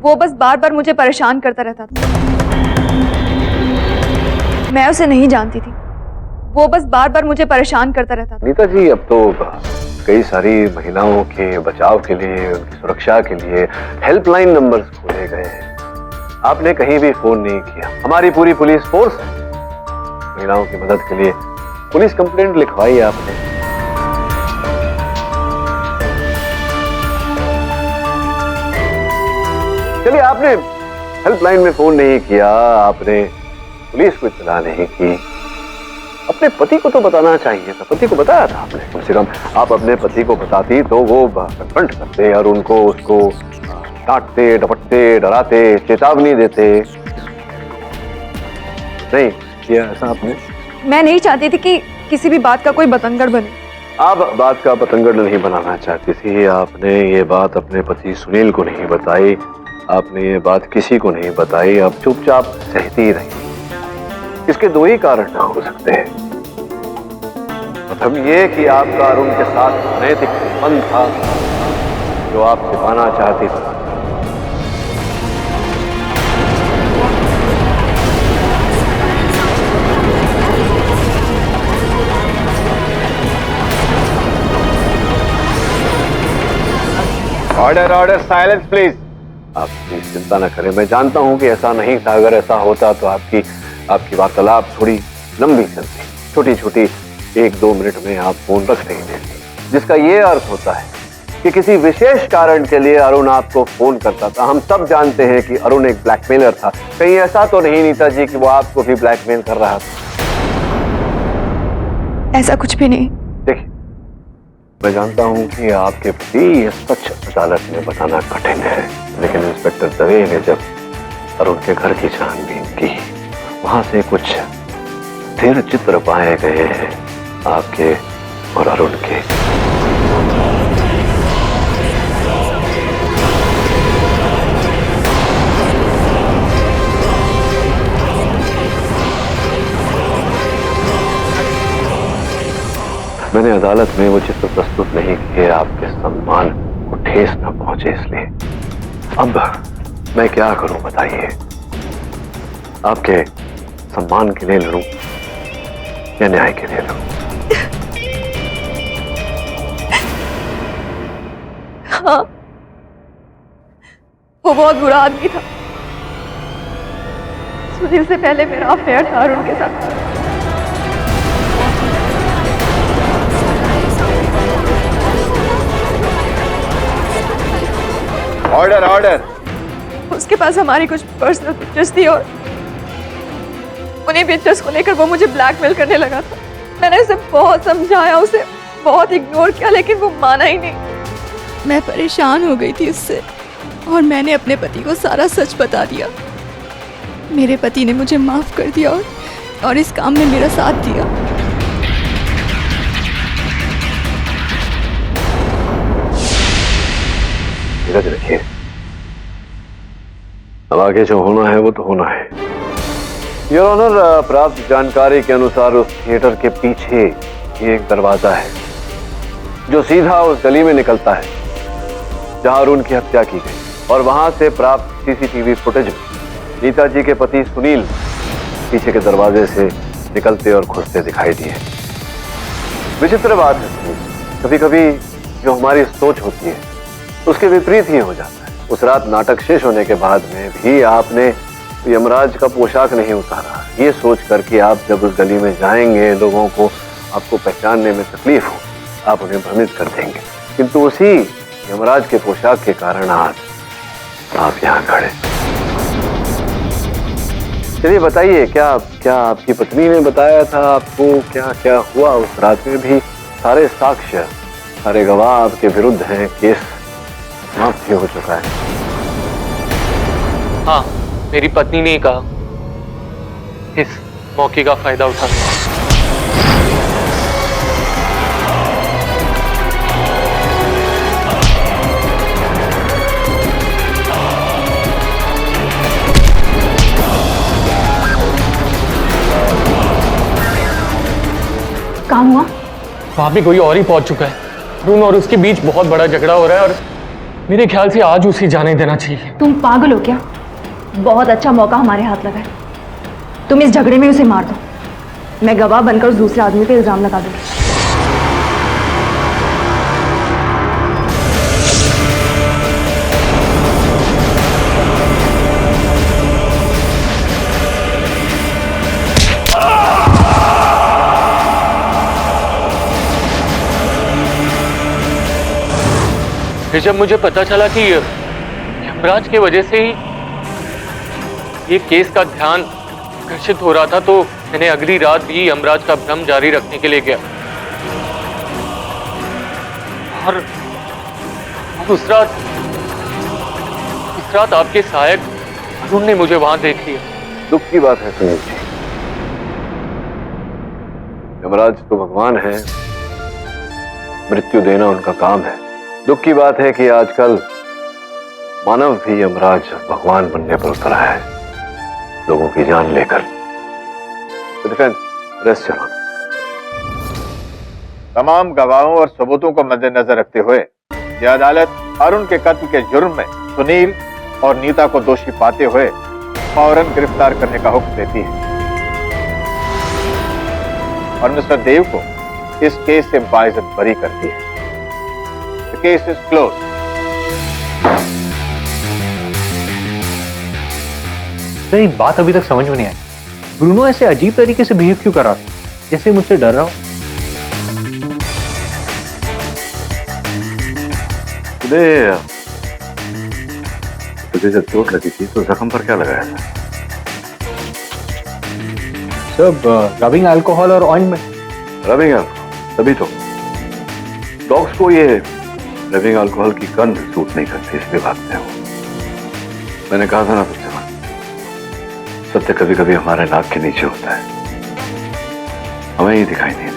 G: वो बस बार बार मुझे परेशान करता रहता था। मैं उसे नहीं जानती थी, वो बस बार बार मुझे परेशान करता रहता था।
C: नीता जी, अब तो कई सारी महिलाओं के बचाव के लिए, उनकी सुरक्षा के लिए हेल्पलाइन नंबर्स खोले गए हैं। आपने कहीं भी फोन नहीं किया। हमारी पूरी पुलिस फोर्स है महिलाओं की मदद के लिए। पुलिस कंप्लेंट लिखवाई आपने। चलिए, आपने हेल्पलाइन में फोन नहीं किया, आपने पुलिस को इत्तला नहीं की, अपने पति को तो बताना चाहिए था। पति को बताया था आपने? कम से कम आप अपने पति को बताती तो वो कन्फ्रंट करते और उनको, उसको डांटते, डपटते, डराते, चेतावनी देते। नहीं किया ऐसा आपने?
G: मैं नहीं चाहती थी कि किसी भी बात का कोई बतंगड़ बने।
C: आप बात का बतंगड़ नहीं बनाना चाहती थी। आपने ये बात अपने पति सुनील को नहीं बताई, आपने ये बात किसी को नहीं बताई, आप चुपचाप सहती रही। इसके 2 ही कारण हो सकते हैं। प्रथम ये कि आपका अरुण के साथ नैतिक संबंध था जो आप छिपाना चाहती थी। Order, order, silence please. आप प्लीज चिंता न करें, मैं जानता हूं कि ऐसा नहीं था। अगर ऐसा होता तो आपकी वार्तालाप थोड़ी लंबी चलती, छोटी छोटी 1-2 मिनट में आप फोन रख नहीं देते, जिसका ये अर्थ होता है कि किसी विशेष कारण के लिए अरुण आपको फोन करता था। हम सब जानते हैं कि अरुण एक ब्लैकमेलर था। कहीं ऐसा तो नहीं नीता जी कि वो आपको भी ब्लैकमेल कर रहा था?
G: ऐसा कुछ भी नहीं।
C: देखिए, मैं जानता हूं कि आपके प्रति ये सच अदालत में बताना कठिन है, लेकिन इंस्पेक्टर दवे ने जब अरुण के घर की छानबीन की, वहां से कुछ स्थिर चित्र पाए गए हैं आपके और अरुण के। मैंने अदालत में वो चित्र प्रस्तुत नहीं किए आपके सम्मान को ठेस न पहुंचे, इसलिए। अब मैं क्या करूं बताइए? आपके सम्मान के लिए लड़ूं या न्याय के लिए लड़ूं?
G: हाँ, वो बहुत बुरा आदमी था। सुनील से पहले मेरा अफेयर था अरुण के साथ।
C: Order, order.
G: उसके पास हमारी कुछ पर्सनल पिक्चर्स थी और उन्हीं पिक्चर्स को लेकर वो मुझे ब्लैकमेल करने लगा था। मैंने उसे बहुत समझाया, उसे बहुत इग्नोर किया, लेकिन वो माना ही नहीं। मैं परेशान हो गई थी उससे और मैंने अपने पति को सारा सच बता दिया। मेरे पति ने मुझे माफ कर दिया और इस काम में मेरा साथ दिया।
C: धीरज रखिए, अब आगे जो होना है वो तो होना है। योर ऑनर, प्राप्त जानकारी के अनुसार उस थिएटर के पीछे एक दरवाजा है जो सीधा उस गली में निकलता है। जहां अरुण की हत्या की गई और वहां से प्राप्त सीसीटीवी फुटेज में नीता जी के पति सुनील पीछे के दरवाजे से निकलते और घुसते दिखाई दिए। विचित्र बात है सुनील, कभी कभी जो हमारी सोच होती है उसके विपरीत ही हो जाता है। उस रात नाटक शेष होने के बाद में भी आपने यमराज का पोशाक नहीं उतारा, ये सोच कर कि आप जब उस गली में जाएंगे लोगों को आपको पहचानने में तकलीफ हो, आप उन्हें भ्रमित कर देंगे, किंतु उसी यमराज के पोशाक के कारण आज आप यहाँ खड़े। चलिए बताइए, क्या क्या आपकी पत्नी ने बताया था आपको, क्या क्या हुआ उस रात में? भी सारे साक्ष्य, सारे गवाह आपके विरुद्ध हैं, केस समाप्त हो चुका है।
D: हाँ, मेरी पत्नी ने कहा इस मौके का फायदा उठा।
B: काम हुआ?
D: वहां भी कोई और ही पहुंच चुका है। अरुण और उसके बीच बहुत बड़ा झगड़ा हो रहा है और मेरे ख्याल से आज उसे जाने देना चाहिए।
B: तुम पागल हो क्या? बहुत अच्छा मौका हमारे हाथ लगा है, तुम इस झगड़े में उसे मार दो, मैं गवाह बनकर उस दूसरे आदमी पे इल्जाम लगा दूंगी।
D: फिर जब मुझे पता चला कि यमराज की वजह से ही ये केस का ध्यान आकर्षित हो रहा था, तो मैंने अगली रात भी यमराज का भ्रम जारी रखने के लिए गया और उस रात आपके सहायक अरुण ने मुझे वहां देख लिया।
C: दुख की बात है सुनील जी, यमराज तो भगवान है, मृत्यु देना उनका काम है। दुख की बात है कि आजकल मानव भी यमराज भगवान बनने पर उतरा है, लोगों की जान लेकर। रेस्ट चलो।
K: तमाम गवाहों और सबूतों को मद्देनजर रखते हुए यह अदालत अरुण के कत्ल के जुर्म में सुनील और नीता को दोषी पाते हुए फौरन गिरफ्तार करने का हुक्म देती है और मिस्टर देव को इस केस से बाइज्जत बरी करती है। The case is closed.
A: Sir एक बात अभी तक समझ में नहीं आई, ब्रूनो ऐसे अजीब तरीके से बिहेव क्यों कर रहा था, जैसे मुझसे डर रहा हो?
C: तुझे जब चोट लगी थी तो जख्म पर क्या लगाया था?
A: सब रबिंग अल्कोहल और ऑइंटमेंट।
C: Rubbing alcohol? तभी तो डॉग्स को ये रबिंग अल्कोहल की गंध सूट नहीं करती, इसलिए भागते हो। मैंने कहा था ना तुझसे, सत्य कभी कभी हमारे नाक के नीचे होता है, हमें ही दिखाई नहीं देता।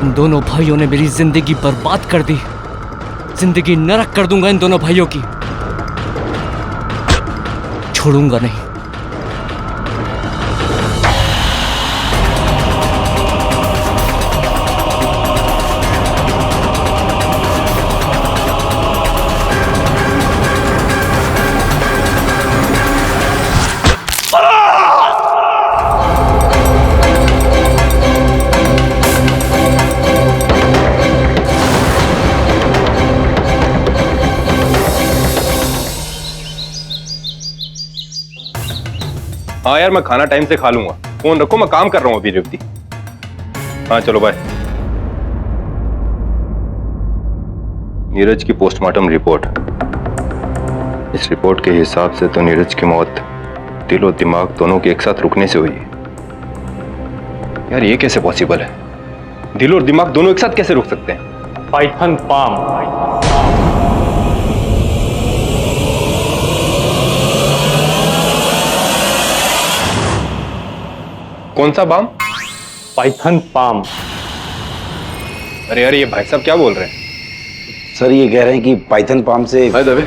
L: इन दोनों भाइयों ने मेरी जिंदगी बर्बाद कर दी, जिंदगी नरक कर दूंगा इन दोनों भाइयों की, छोड़ूंगा नहीं।
E: हाँ यार, मैं खाना टाइम से खा लूंगा। फोन रखो, मैं काम कर रहा हूँ अभी रेवती। हाँ चलो बाय। नीरज की पोस्टमार्टम रिपोर्ट। इस रिपोर्ट के हिसाब से तो नीरज की मौत दिल और दिमाग दोनों के एक साथ रुकने से हुई है। यार ये कैसे पॉसिबल है? दिल और दिमाग दोनों एक साथ कैसे रुक सकते हैं?
D: Python palm.
E: कौन सा बाम?
D: Python palm.
E: अरे यार ये भाई साहब क्या बोल रहे हैं?
M: सर ये कह रहे हैं कि पाइथन पाम से।
C: हाय दवे।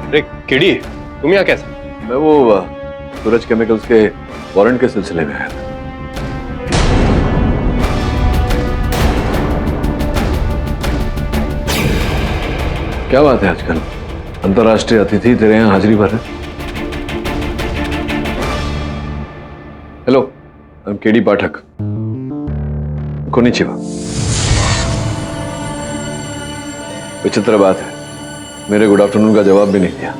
E: अरे केडी तुम यहाँ कैसे?
C: मैं वो सूरज केमिकल्स के वारंट के सिलसिले में आया था। क्या बात है आजकल अंतर्राष्ट्रीय अतिथि तेरे यहाँ हाजिरी भर रहे? Hello, I am KD Pathak. Konnichiwa. विचित्र बात है, मेरे गुड आफ्टरनून का जवाब भी नहीं दिया।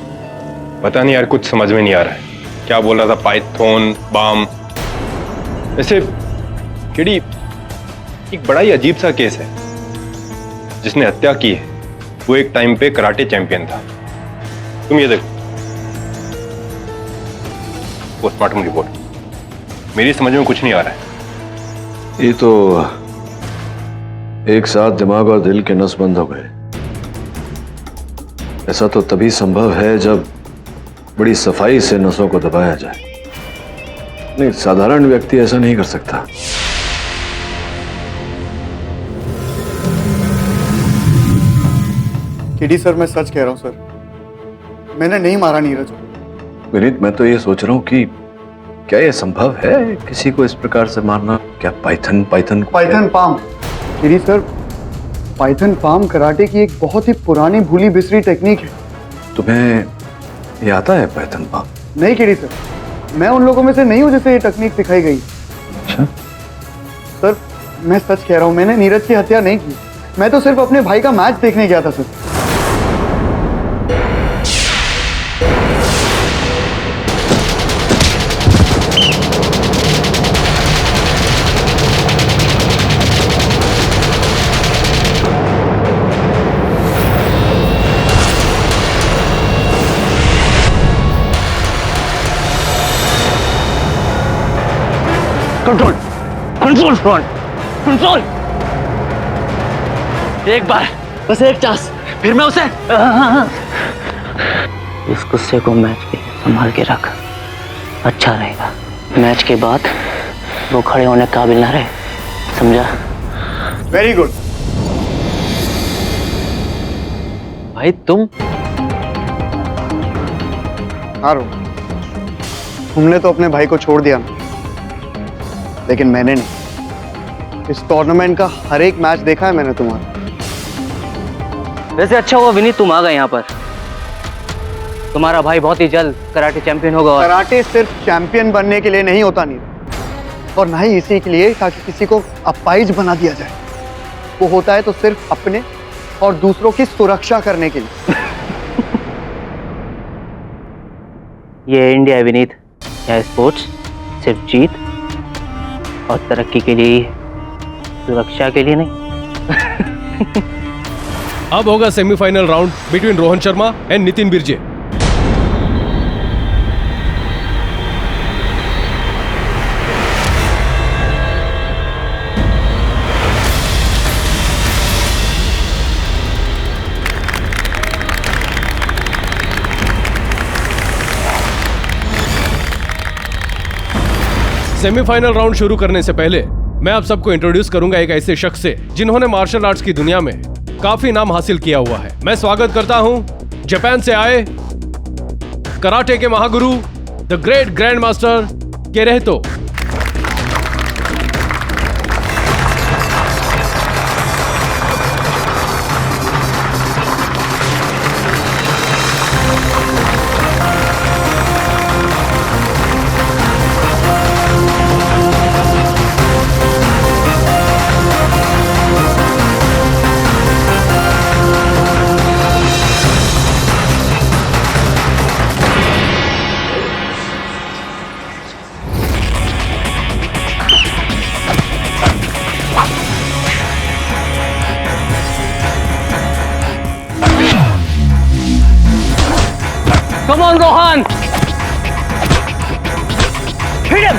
E: पता नहीं यार, कुछ समझ में नहीं आ रहा है। क्या बोल रहा था? Python balm. वैसे केडी एक बड़ा ही अजीब सा केस है। जिसने हत्या की है वो एक टाइम पे कराटे चैंपियन था। तुम ये देखो, पोस्टमार्टम रिपोर्ट। मेरी समझ में कुछ नहीं आ रहा है।
C: ये तो एक साथ दिमाग और दिल के नस बंद हो गए। ऐसा तो तभी संभव है जब बड़ी सफाई से नसों को दबाया जाए। नहीं, साधारण व्यक्ति ऐसा नहीं कर सकता।
N: केडी सर, मैं सच कह रहा हूं सर, मैंने नहीं मारा नीरज।
C: विनीत, मैं तो ये सोच रहा हूं कि क्या ये संभव है किसी को इस प्रकार से मारना? क्या Python
N: palm? KD sir, Python palm karate की एक बहुत ही पुरानी भूली बिसरी टेक्निक है।
C: तुम्हें ये आता है पाइथन पाम?
N: नहीं केडी सर, मैं उन लोगों में से नहीं हूं जिसे ये टेक्निक सिखाई गई।
C: अच्छा
N: सर, मैं सच कह रहा हूं, मैंने नीरज की हत्या नहीं की। मैं तो सिर्फ अपने भाई का मैच देखने गया था sir.
L: Control control front control. एक बार, बस एक चांस, फिर मैं उसे।
O: इस गुस्से को मैच के लिए संभाल के रख, अच्छा रहेगा। मैच के बाद वो खड़े होने के काबिल ना रहे, समझा?
N: Very good.
L: भाई तुम
N: हारो, तुमने तो अपने भाई को छोड़ दिया ना, लेकिन मैंने नहीं। इस टूर्नामेंट का हर एक मैच देखा है मैंने तुम्हारा।
O: वैसे अच्छा हुआ विनीत तुम आ गए यहाँ पर। तुम्हारा भाई बहुत ही जल्द कराटे चैंपियन होगा।
N: कराटे सिर्फ चैंपियन बनने के लिए नहीं होता नीरज, और ना ही इसी के लिए ताकि किसी को अपाहिज बना दिया जाए। वो होता है तो सिर्फ अपने और दूसरों की सुरक्षा करने के लिए।
O: ये इंडिया है विनीत, यह स्पोर्ट्स सिर्फ जीत और तरक्की के लिए ही, सुरक्षा के लिए नहीं।
E: अब होगा semifinal round between Rohan Sharma and Nitin Birje. Semifinal round शुरू करने से पहले मैं आप सबको इंट्रोड्यूस करूंगा एक ऐसे शख्स से जिन्होंने मार्शल आर्ट्स की दुनिया में काफी नाम हासिल किया हुआ है। मैं स्वागत करता हूं जापान से आए कराटे के महागुरु, द ग्रेट ग्रैंड मास्टर केरेहितो।
L: Come on, Rohan! Hit him!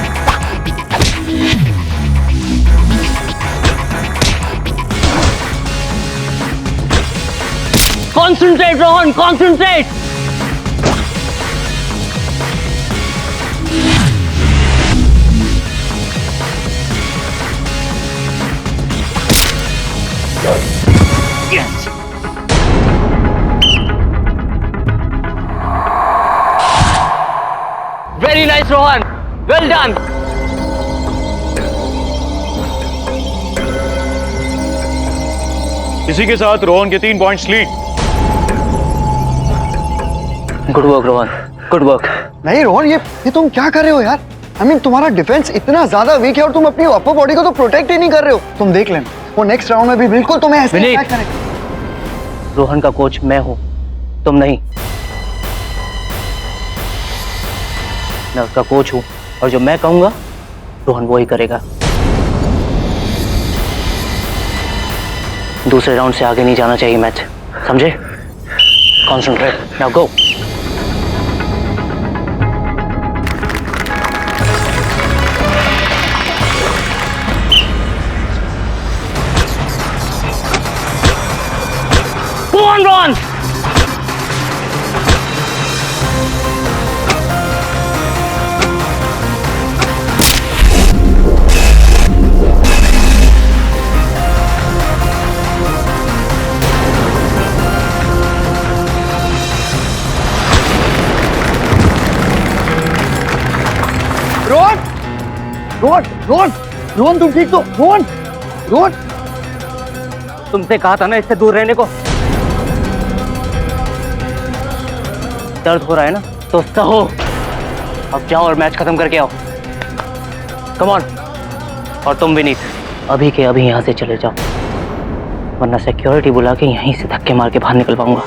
L: Concentrate, Rohan! Concentrate!
O: Rohan, well done.
F: इसी के साथ रोहन के 3 points lead.
O: Good work Rohan, good work.
N: नहीं रोहन, ये तुम क्या कर रहे हो यार? I mean, तुम्हारा डिफेंस इतना ज्यादा वीक है और तुम अपनी अपर बॉडी को तो प्रोटेक्ट ही नहीं कर रहे हो। तुम देख लेना, वो नेक्स्ट राउंड में भी बिल्कुल तुम्हें ऐसे अटैक करेगा।
O: रोहन का कोच मैं हूं, तुम नहीं। मैं उसका कोच हूं और जो मैं कहूंगा रोहन वो ही करेगा। दूसरे राउंड से आगे नहीं जाना चाहिए मैच, समझे? Concentrate, now go. Go on, Ron!
N: Rohan, Rohan, Rohan, Rohan तुम ठीक तो? रोहन, रोहन,
O: तुमसे कहा था ना इससे दूर रहने को। दर्द हो रहा है ना तो सहो। अब जाओ और मैच खत्म करके आओ। Come on. और तुम विनीत, अभी के अभी यहाँ से चले जाओ, वरना सिक्योरिटी बुला के यहीं से धक्के मार के बाहर निकल पाऊंगा।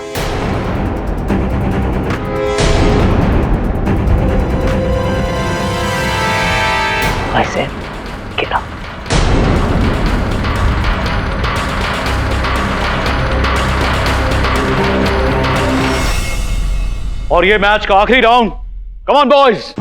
O: ऐसे गिरा।
F: और ये मैच का आखिरी round. Come on boys.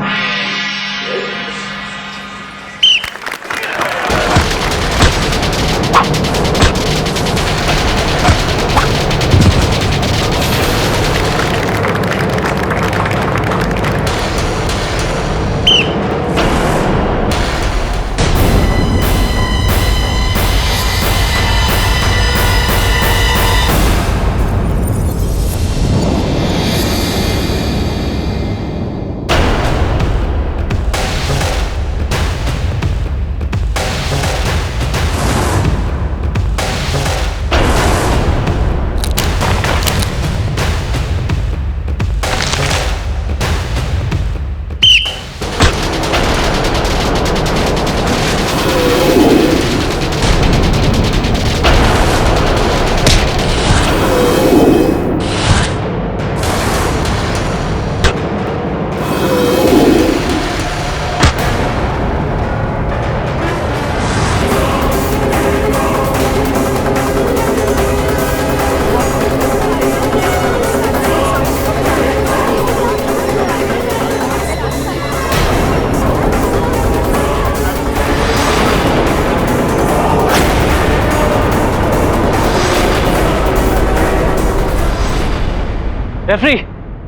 O: Referee,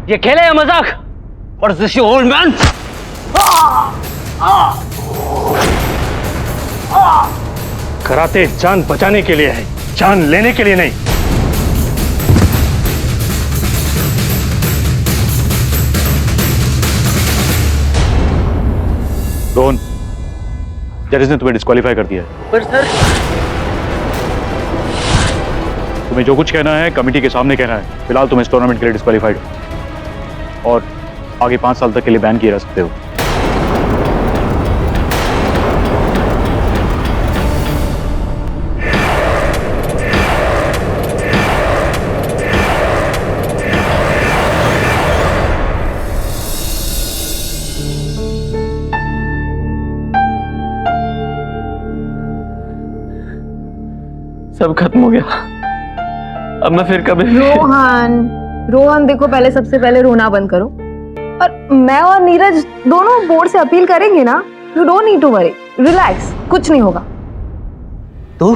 O: ये खेल है या मजाक? What is this, you old man?
E: Karate जान बचाने के लिए है, जान लेने के लिए नहीं।
F: रोहन, जजेस ने तुम्हें डिस्क्वालीफाई कर दिया है।
O: पर सर,
F: तुम्हें जो कुछ कहना है कमेटी के सामने कहना है। फिलहाल तुम इस टूर्नामेंट के लिए डिस्क्वालीफाइड हो और आगे 5 साल तक के लिए बैन किए रह सकते हो।
J: सब खत्म हो गया। अब मैं फिर कभी
G: रोहन, रोहन देखो, पहले सबसे पहले रोना बंद करो। और मैं और नीरज दोनों बोर्ड से अपील करेंगे ना। You don't need to worry, relax, कुछ नहीं होगा।
O: तू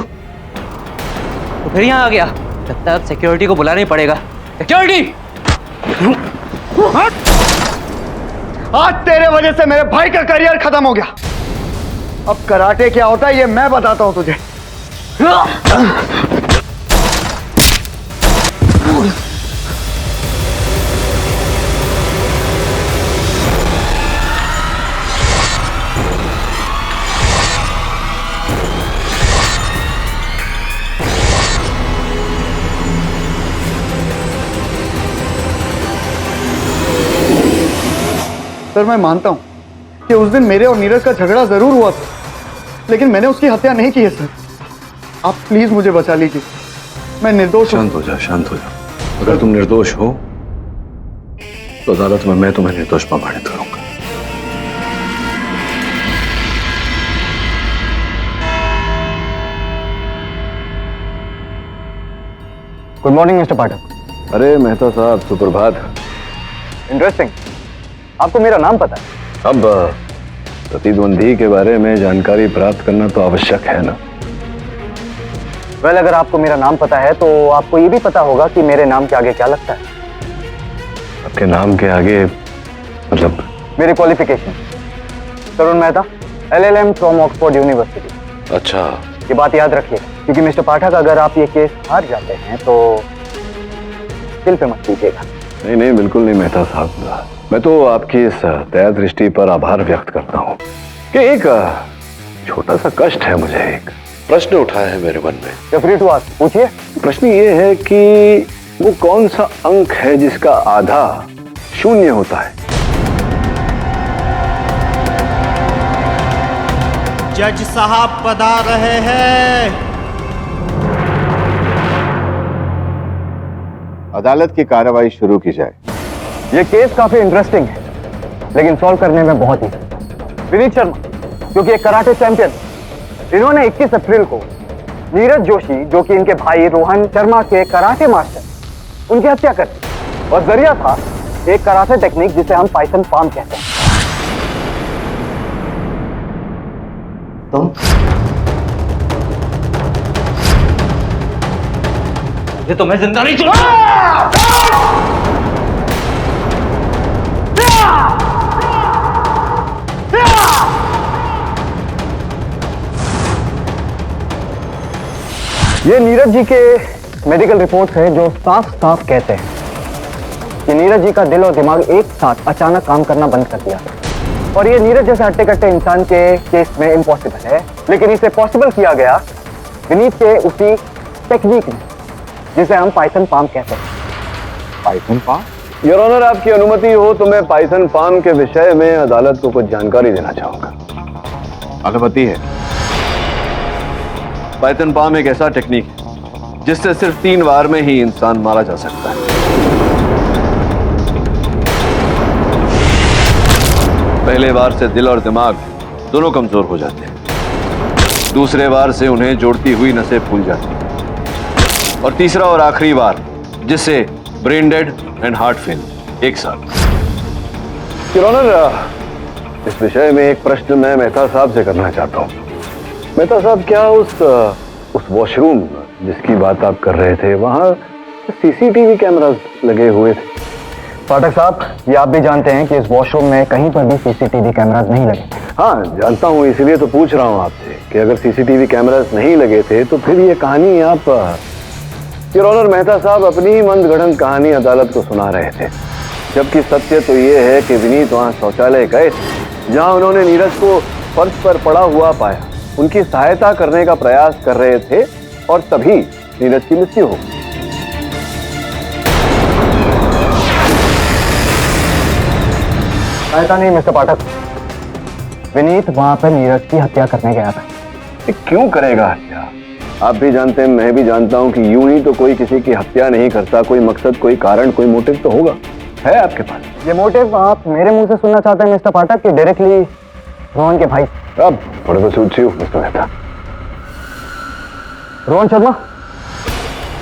O: फिर यहाँ आ गया? लगता है अब सिक्योरिटी को बुलाना ही पड़ेगा। सिक्योरिटी!
N: आज तेरे वजह से मेरे भाई का करियर खत्म हो गया। अब कराटे क्या होता है ये मैं बताता हूं तुझे। सर मैं मानता हूँ कि उस दिन मेरे और नीरज का झगड़ा जरूर हुआ था, लेकिन मैंने उसकी हत्या नहीं की है सर। आप प्लीज मुझे बचा लीजिए, मैं निर्दोष हूं।
C: शांत हो जा, शांत हो जा। अगर तुम निर्दोष हो तो अदालत में मैं तुम्हें निर्दोष प्रमाणित करूंगा।
A: Good morning mister Pathak.
C: अरे मेहता साहब, सुप्रभात।
A: इंटरेस्टिंग, आपको मेरा नाम पता है?
C: अब प्रतिद्वंदी के बारे में जानकारी प्राप्त करना तो आवश्यक है ना।
A: वेल, अगर आपको मेरा नाम पता है तो आपको ये भी पता होगा कि मेरे नाम के आगे क्या लगता है।
C: आपके नाम के आगे मतलब?
A: मेरी qualification Tarun Mehta, LLM from Oxford university.
C: अच्छा,
A: ये बात याद रखिए, क्योंकि मिस्टर पाठक अगर आप ये केस हार जाते हैं तो दिल पे मत लीजिएगा।
C: नहीं नहीं, बिल्कुल नहीं मेहता साहब। मैं तो आपकी इस दया दृष्टि पर आभार व्यक्त करता हूँ कि एक छोटा सा कष्ट है मुझे। एक प्रश्न उठा है मेरे मन में।
A: फ्री टू आस्क, पूछिए।
C: प्रश्न ये है कि वो कौन सा अंक है जिसका आधा शून्य होता है?
P: जज साहब पधार रहे हैं।
K: अदालत की कार्रवाई शुरू की जाए।
A: ये केस काफी इंटरेस्टिंग है, लेकिन सॉल्व करने में बहुत ही। विनीत शर्मा, जो कि एक कराटे चैंपियन, इन्होंने 21 अप्रैल को नीरज जोशी, जो कि इनके भाई रोहन शर्मा के कराटे मास्टर, उनकी हत्या कर दी। और जरिया था एक कराटे टेक्निक जिसे हम पाइथन पाम कहते हैं।
O: तुम मुझे तुम्हें जिंदा नहीं छोड़ा।
A: ये नीरज जी के मेडिकल रिपोर्ट्स हैं जो साफ साफ कहते हैं कि नीरज जी का दिल और दिमाग एक साथ अचानक काम करना बंद कर दिया। और ये नीरज जैसे हट्टे कट्टे इंसान के केस में इम्पॉसिबल है, लेकिन इसे पॉसिबल किया गया विनीत के उसी टेक्निक में जिसे हम पाइथन पाम कहते हैं।
C: Python palm? योर ऑनर, आपकी अनुमति हो तो मैं पाइथन पाम के विषय में अदालत को कुछ जानकारी देना चाहूंगा।
K: अनुमति है।
C: पाइथन पाम एक ऐसा टेक्निक है जिससे सिर्फ 3 बार में ही इंसान मारा जा सकता है। पहले बार से दिल और दिमाग दोनों कमजोर हो जाते हैं। दूसरे बार से उन्हें जोड़ती हुई नसें फूल जाती हैं। और तीसरा और आखिरी बार जिससे brain dead and heart fail एक साथ। योर ऑनर, इस विषय में एक प्रश्न मैं मेहता साहब से करना चाहता हूँ। मेहता साहब, क्या उस वॉशरूम जिसकी बात आप कर रहे थे, वहां CCTV कैमरास लगे हुए थे?
A: पाठक साहब, ये आप भी जानते हैं कि इस वॉशरूम में कहीं पर भी CCTV कैमरास नहीं लगे।
C: हाँ जानता हूँ, इसीलिए तो पूछ रहा हूँ आपसे कि अगर CCTV कैमरास नहीं लगे थे तो फिर ये कहानी आप योर ऑनर मेहता साहब अपनी मंदगढ़ंत कहानी अदालत को सुना रहे थे, जबकि सत्य तो ये है कि विनीत वहां शौचालय गए थे जहां उन्होंने नीरज को फर्श पर पड़ा हुआ पाया, उनकी सहायता करने का प्रयास कर रहे थे और तभी नीरज की मृत्यु हो गई।
A: सहायता नहीं मिस्टर पाठक, विनीत वहां पर नीरज की हत्या करने गया था।
C: क्यों करेगा हत्या? आप भी जानते हैं, मैं भी जानता हूं कि यूं ही तो कोई किसी की हत्या नहीं करता। कोई मकसद, कोई कारण, कोई मोटिव तो होगा। है आपके पास?
A: ये मोटिव आप मेरे मुंह से सुनना चाहते हैं मिस्टर पाठक कि डायरेक्टली रोहन के भाई?
C: अब थोड़े तो सूझी हूँ मिस्टर मेहता।
A: रोहन शर्मा,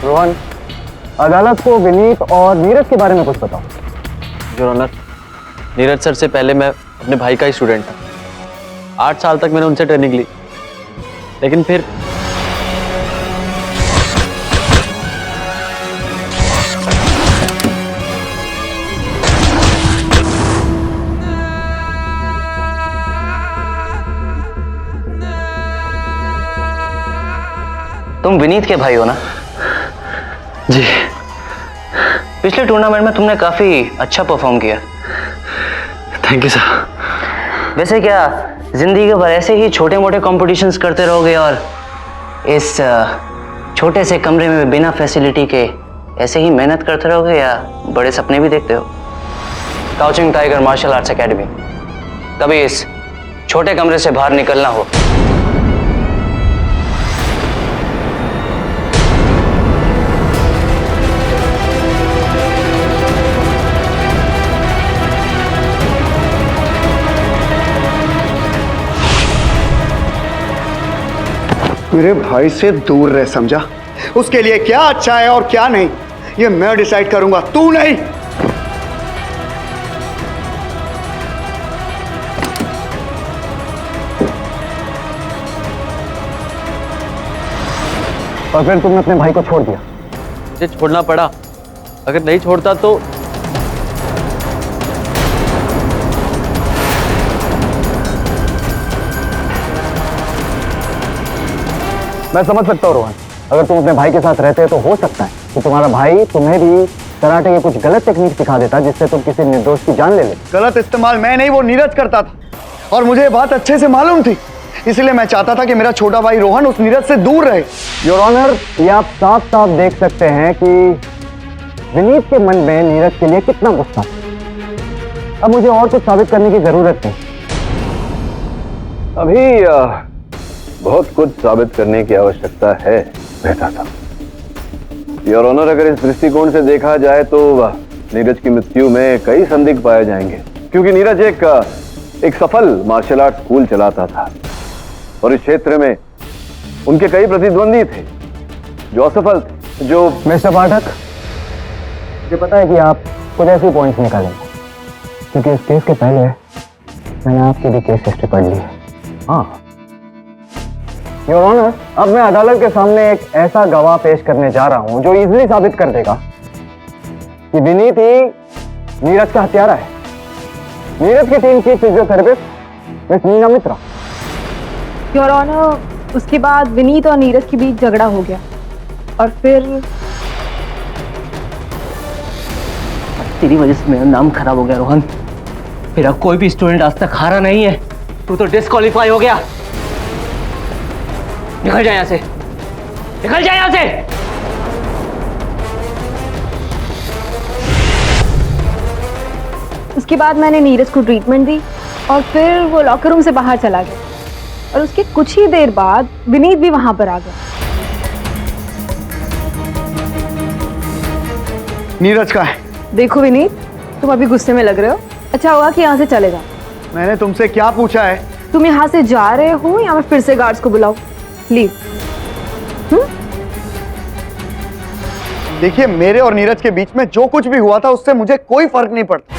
A: रोहन, अदालत को विनीत और नीरज के बारे में कुछ बताओ।
J: योर ऑनर, नीरज सर से पहले मैं अपने भाई का ही स्टूडेंट था। 8 साल तक मैंने उनसे ट्रेनिंग ली, लेकिन फिर
O: तुम विनीत के भाई हो ना?
J: जी।
O: पिछले टूर्नामेंट में तुमने काफी अच्छा परफॉर्म किया।
J: Thank you sir.
O: वैसे क्या जिंदगी भर ऐसे ही छोटे मोटे कॉम्पिटिशन्स करते रहोगे और इस छोटे से कमरे में बिना फैसिलिटी के ऐसे ही मेहनत करते रहोगे, या बड़े सपने भी देखते हो? काउचिंग टाइगर मार्शल आर्ट्स एकेडमी। कभी इस छोटे कमरे से बाहर निकलना हो
N: मेरे भाई से दूर रह, समझा? उसके लिए क्या अच्छा है और क्या नहीं ये मैं डिसाइड करूंगा, तू नहीं।
A: और फिर तुमने अपने भाई को छोड़ दिया?
J: मुझे छोड़ना पड़ा, अगर नहीं छोड़ता तो
A: मैं समझ सकता हूँ रोहन, अगर तुम अपने भाई के साथ रहते तो हो सकता है कि तुम्हारा भाई तुम्हें भी कराटे के कुछ गलत टेक्निक सिखा देता जिससे तुम किसी निर्दोष की जान ले ले।
N: गलत इस्तेमाल मैं नहीं, वो नीरज करता था और मुझे ये बात अच्छे से मालूम थी, इसलिए मैं चाहता था कि मेरा छोटा भाई रोहन उस नीरज से दूर रहे।
A: योर ऑनर, ये आप साफ साफ देख सकते हैं कि विनीत के मन में नीरज के लिए कितना गुस्सा है। अब मुझे और कुछ साबित करने की जरूरत नहीं।
C: अभी बहुत कुछ साबित करने की आवश्यकता है मेहता साहब। योर ऑनर, अगर इस दृष्टिकोण से देखा जाए तो नीरज की मृत्यु में कई संदिग्ध पाए जाएंगे, क्योंकि नीरज एक सफल मार्शल आर्ट स्कूल चलाता था और इस क्षेत्र में उनके कई प्रतिद्वंदी थे जो असफल थे। जो
A: मिस्टर पाठक, मुझे पता है कि आप कुछ ऐसे पॉइंट्स निकालेंगे, क्योंकि इस केस के पहले मैंने आपकी भी केस हिस्ट्री पढ़ ली है। हाँ योर ऑनर, अब मैं अदालत के सामने एक ऐसा गवाह पेश करने जा रहा हूं जो इजीली साबित कर देगा कि विनीत ही नीरज का हत्यारा है। नीरज की टीम की physiotherapist miss Neena Mitra.
G: Your honour, उसके बाद विनीत और नीरज के बीच झगड़ा हो गया और फिर
O: तेरी वजह से मेरा नाम खराब हो गया रोहन। मेरा कोई भी स्टूडेंट आज तक हारा नहीं है, तू तो डिस्क्वालीफाई हो गया। निकल जा यहां से, निकल जा यहां से।
G: उसके बाद मैंने नीरज को ट्रीटमेंट दी और फिर वो लॉकर रूम से बाहर चला गया और उसके कुछ ही देर बाद विनीत भी वहां पर आ गया।
N: नीरज का है।
G: देखो विनीत, तुम अभी गुस्से में लग रहे हो, अच्छा होगा कि यहाँ से चले जाओ।
N: मैंने तुमसे क्या पूछा है?
G: तुम यहाँ से जा रहे हो या मैं फिर से गार्ड्स को बुलाऊं? लीव।
N: देखिए, मेरे और नीरज के बीच में जो कुछ भी हुआ था उससे मुझे कोई फर्क नहीं पड़ता।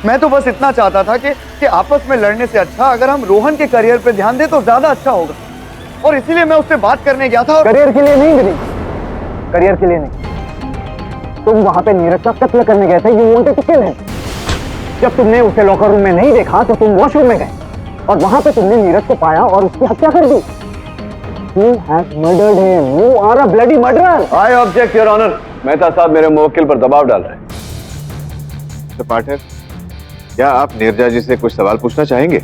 N: मैं तो बस इतना चाहता था कि आपस में लड़ने से अच्छा अगर हम रोहन के करियर पे ध्यान दें तो ज्यादा अच्छा होगा, और इसीलिए मैं उससे बात करने गया था।
A: करियर के लिए नहीं विनीत, करियर के लिए नहीं। तुम वहां पे नीरज का कत्ल करने गए थे। You wanted to kill him. जब तुमने उसे लॉकर रूम में नहीं देखा तो तुम वॉशरूम में गए और वहां पे तुमने नीरज को पाया और उसकी हत्या कर दी। You have murdered him. You are a bloody murderer.
C: I object, Your Honor. Mehta साहब मेरे मुवक्किल पर दबाव डाल रहे हैं।
K: मिस्टर पाठक, क्या आप नीरजा जी से कुछ सवाल पूछना चाहेंगे?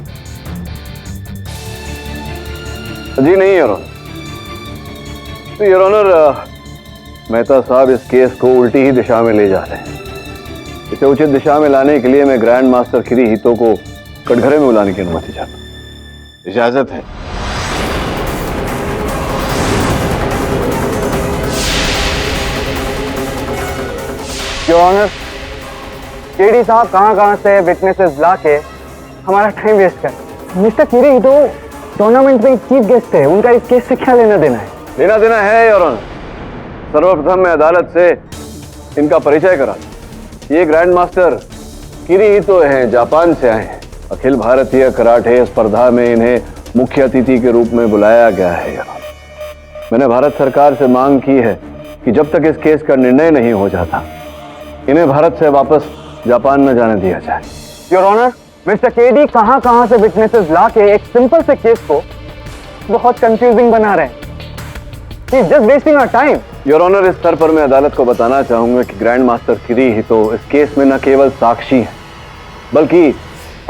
C: जी नहीं योर ऑनर। तो योर ऑनर, मेहता साहब इस केस को उल्टी ही दिशा में ले जा रहे हैं। इसे उचित दिशा में लाने के लिए मैं ग्रैंड मास्टर किरीहितो को कटघरे में बुलाने की अनुमति चाहता हूं।
K: इजाजत है।
A: योर ऑनर, केडी साहब कहां से विटनेसेस लाके हमारा टाइम वेस्ट कर। मिस्टर किरीहितो टूर्नामेंट में चीफ गेस्ट थे, उनका इस केस से क्या लेना देना है?
C: लेना देना है योर ऑनर। सर्वप्रथम मैं अदालत से इनका परिचय करा। ये ग्रैंड मास्टर किरीहितो हैं, जापान से आए हैं। अखिल भारतीय कराटे स्पर्धा में इन्हें मुख्य अतिथि के रूप में बुलाया गया है। मैंने भारत सरकार से मांग की है कि जब तक इस केस का निर्णय नहीं हो जाता इन्हें भारत से वापस जापान न जाने दिया जाए।
A: योर ऑनर, मिस्टर केडी कहां से विटनेसेस लाके एक सिंपल से केस को बहुत कंफ्यूजिंग बना रहे हैं। He's just wasting our time.
C: Your honour, इस स्तर पर मैं अदालत को बताना चाहूंगा कि ग्रैंड मास्टर किरीहितो इस केस में न केवल साक्षी हैं बल्कि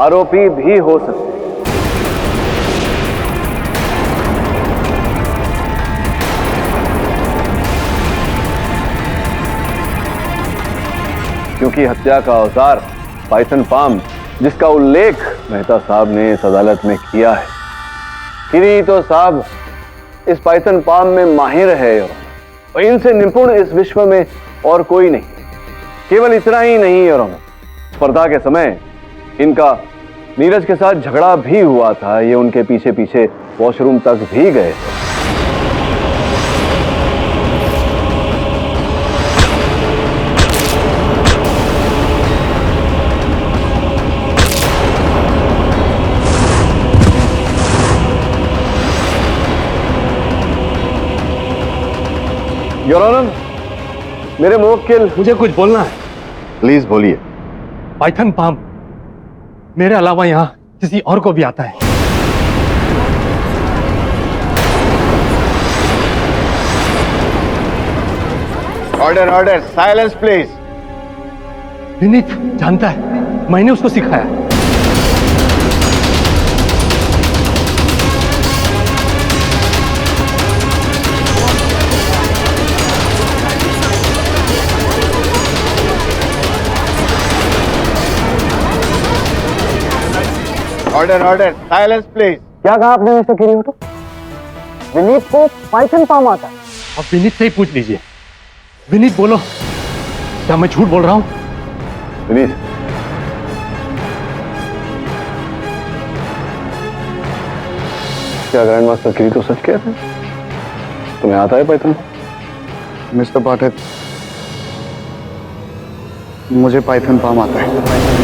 C: आरोपी भी हो सकते हैं। क्योंकि हत्या का औजार पाइथन पाम जिसका उल्लेख मेहता साहब ने इस अदालत में किया है, किरी तो साहब इस पाइथन पाम में माहिर है और इनसे निपुण इस विश्व में और कोई नहीं। केवल इतना ही नहीं और स्पर्धा के समय इनका नीरज के साथ झगड़ा भी हुआ था। ये उनके पीछे पीछे वॉशरूम तक भी गए थे। योर ऑनर, मेरे मुवक्किल,
D: मुझे कुछ बोलना है।
K: प्लीज बोलिए।
D: पाइथन पाम मेरे अलावा यहाँ किसी और को भी आता है।
K: Order order, silence please.
D: Vineet जानता है, मैंने उसको सिखाया।
K: Order order, silence please.
A: क्या कहा आपने मिस्टर किरीटो? विनीत को पाइथन पाम आता है?
D: आप विनीत से ही पूछ लीजिए। विनीत बोलो, क्या मैं झूठ बोल रहा हूं?
C: विनीत, क्या ग्रैंड मास्टर किरीटो सच कह रहे हैं? तुम्हें आता है पाइथन?
N: मिस्टर पाठक, मुझे पाइथन पाम आता है।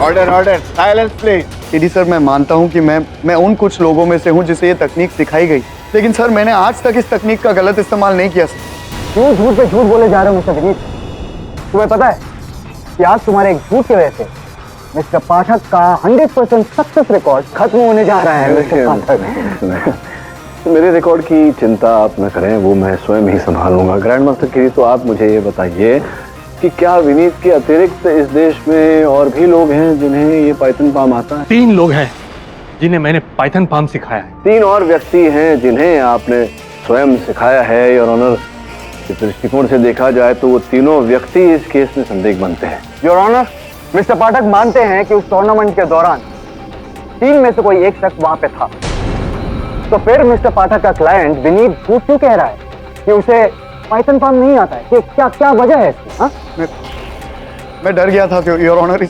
K: Order order, silence please.
N: KD sir, मैं मानता हूं कि मैं उन कुछ लोगों में से हूं जिसे ये तकनीक सिखाई गई, लेकिन सर मैंने आज तक इस तकनीक का गलत इस्तेमाल नहीं किया।
A: क्यों झूठ पे झूठ बोले जा रहे हो मिस्टर विनीत? तुम्हें पता है कि आज तुम्हारे एक झूठ की वजह से मिस्टर पाठक का 100% सक्सेस रिकॉर्ड खत्म होने जा रहा है। मिस्टर पाठक,
C: मेरे रिकॉर्ड की चिंता आप न करें, वो मैं स्वयं ही संभालूंगा। ग्रैंड मास्टर किरी, तो आप मुझे ये बताइए कि क्या विनीत के अतिरिक्त इस देश में और भी लोग हैं जिन्हें ये पाइथन पाम आता है?
D: 3 लोग हैं जिन्हें मैंने पाइथन पाम सिखाया है।
C: 3 और व्यक्ति हैं जिन्हें आपने स्वयं सिखाया है। योर ऑनर, इस दृष्टिकोण से देखा जाए तो वो तीनों व्यक्ति इस केस में संदिग्ध बनते हैं।
A: योर ऑनर, मिस्टर पाठक मानते हैं कि उस टूर्नामेंट के दौरान 3 में से कोई एक शख्स वहां पे था। तो फिर मिस्टर पाठक का क्लाइंट विनीत झूठ क्यों कह रहा है कि उसे पाइथन पाम नहीं आता है? कि क्या वजह है इसकी? हाँ,
N: मैं डर गया था योर ऑनर,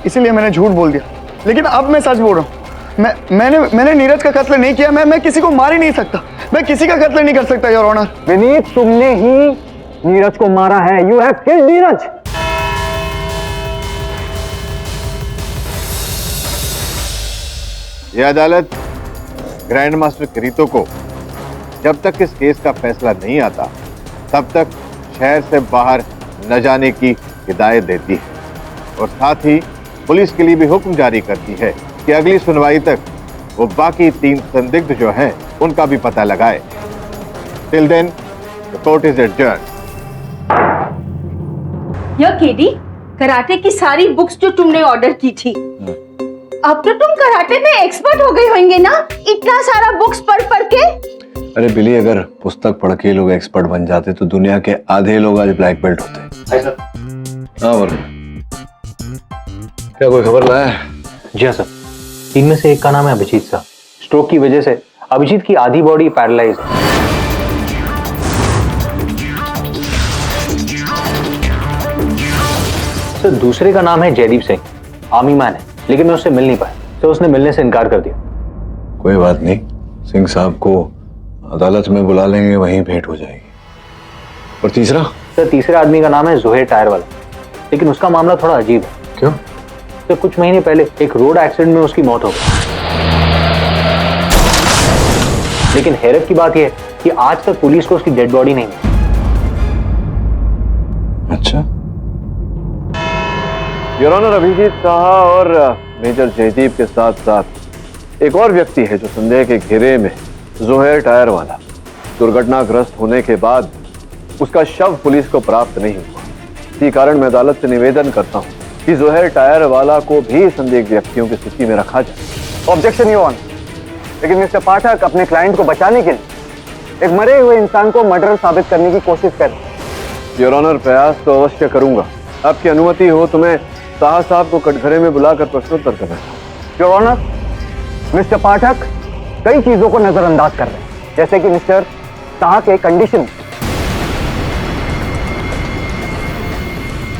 N: इसीलिए मैंने झूठ बोल दिया। लेकिन अब मैं सच बोल रहा हूँ। मैंने नीरज का कत्ल नहीं किया। मैं किसी को मार ही नहीं सकता। मैं किसी का कत्ल नहीं कर सकता योर ऑनर।
A: विनीत, तुमने ही नीरज को मारा है। You have killed Neeraj.
K: यह अदालत ग्रैंड मास्टर किरीटो को जब तक इस केस का फैसला नहीं आता तब तक शहर से बाहर न जाने की हिदायत देती है और साथ ही पुलिस के लिए भी हुक्म जारी करती है कि अगली सुनवाई तक वो बाकी 3 संदिग्ध जो हैं उनका भी पता लगाए। Till then the court is adjourned.
B: यह केडी, कराटे की सारी बुक्स जो तुमने ऑर्डर की थी, अब तो तुम कराटे में एक्सपर्ट हो गए होंगे ना, इतना सारा बुक्स पढ़ के।
C: अरे बिली, अगर पुस्तक पढ़ के लोग एक्सपर्ट बन जाते तो दुनिया के आधे लोग आज ब्लैक बेल्ट होते। हाँ बोलो, क्या कोई खबर लाया?
I: जी हाँ सर, 3 में से एक का नाम है अभिजीत सर। स्ट्रोक की वजह से अभिजीत की आधी बॉडी पैरालाइज है। सर दूसरे का नाम है जयदीप सिंह, आर्मी मैन है, लेकिन मैं उससे मिल नहीं पाया। तो उसने मिलने से इनकार कर दिया।
C: कोई बात नहीं, सिंह साहब को अदालत में बुला लेंगे, वहीं भेंट हो जाएगी। और तीसरा?
I: सर तीसरे आदमी का नाम है जोहेर टायर वाला, लेकिन उसका मामला थोड़ा अजीब है।
C: क्यों?
I: तो कुछ महीने पहले एक रोड एक्सीडेंट में उसकी मौत हो गई, लेकिन हैरत की बात यह है कि आज तक पुलिस को उसकी डेड बॉडी नहीं मिली।
C: अच्छा। योर ऑनर, अभिजीत साहा और मेजर जयदीप के साथ साथ एक और व्यक्ति है जो संदेह के घेरे में, जोहेर टायर वाला। दुर्घटनाग्रस्त होने के बाद उसका शव पुलिस को प्राप्त नहीं हुआ। इसी कारण मैं अदालत से निवेदन करता हूं कि जोहेर टायर वाला को भी संदिग्ध व्यक्तियों की सूची में रखा जाए।
A: ऑब्जेक्शन योर ऑनर, लेकिन मिस्टर पाठक अपने क्लाइंट को बचाने के लिए एक मरे हुए इंसान को मर्डर साबित करने की कोशिश कर रहे हैं।
C: योर ऑनर, प्रयास तो अवश्य करूंगा। आपकी अनुमति हो तो मैं साहा साहब को कटघरे में बुलाकर प्रश्नोत्तर करना चाहूँ।
A: योर ऑनर, मिस्टर पाठक कई चीजों को नजरअंदाज कर रहे हैं, जैसे कि मिस्टर साहा के कंडीशन।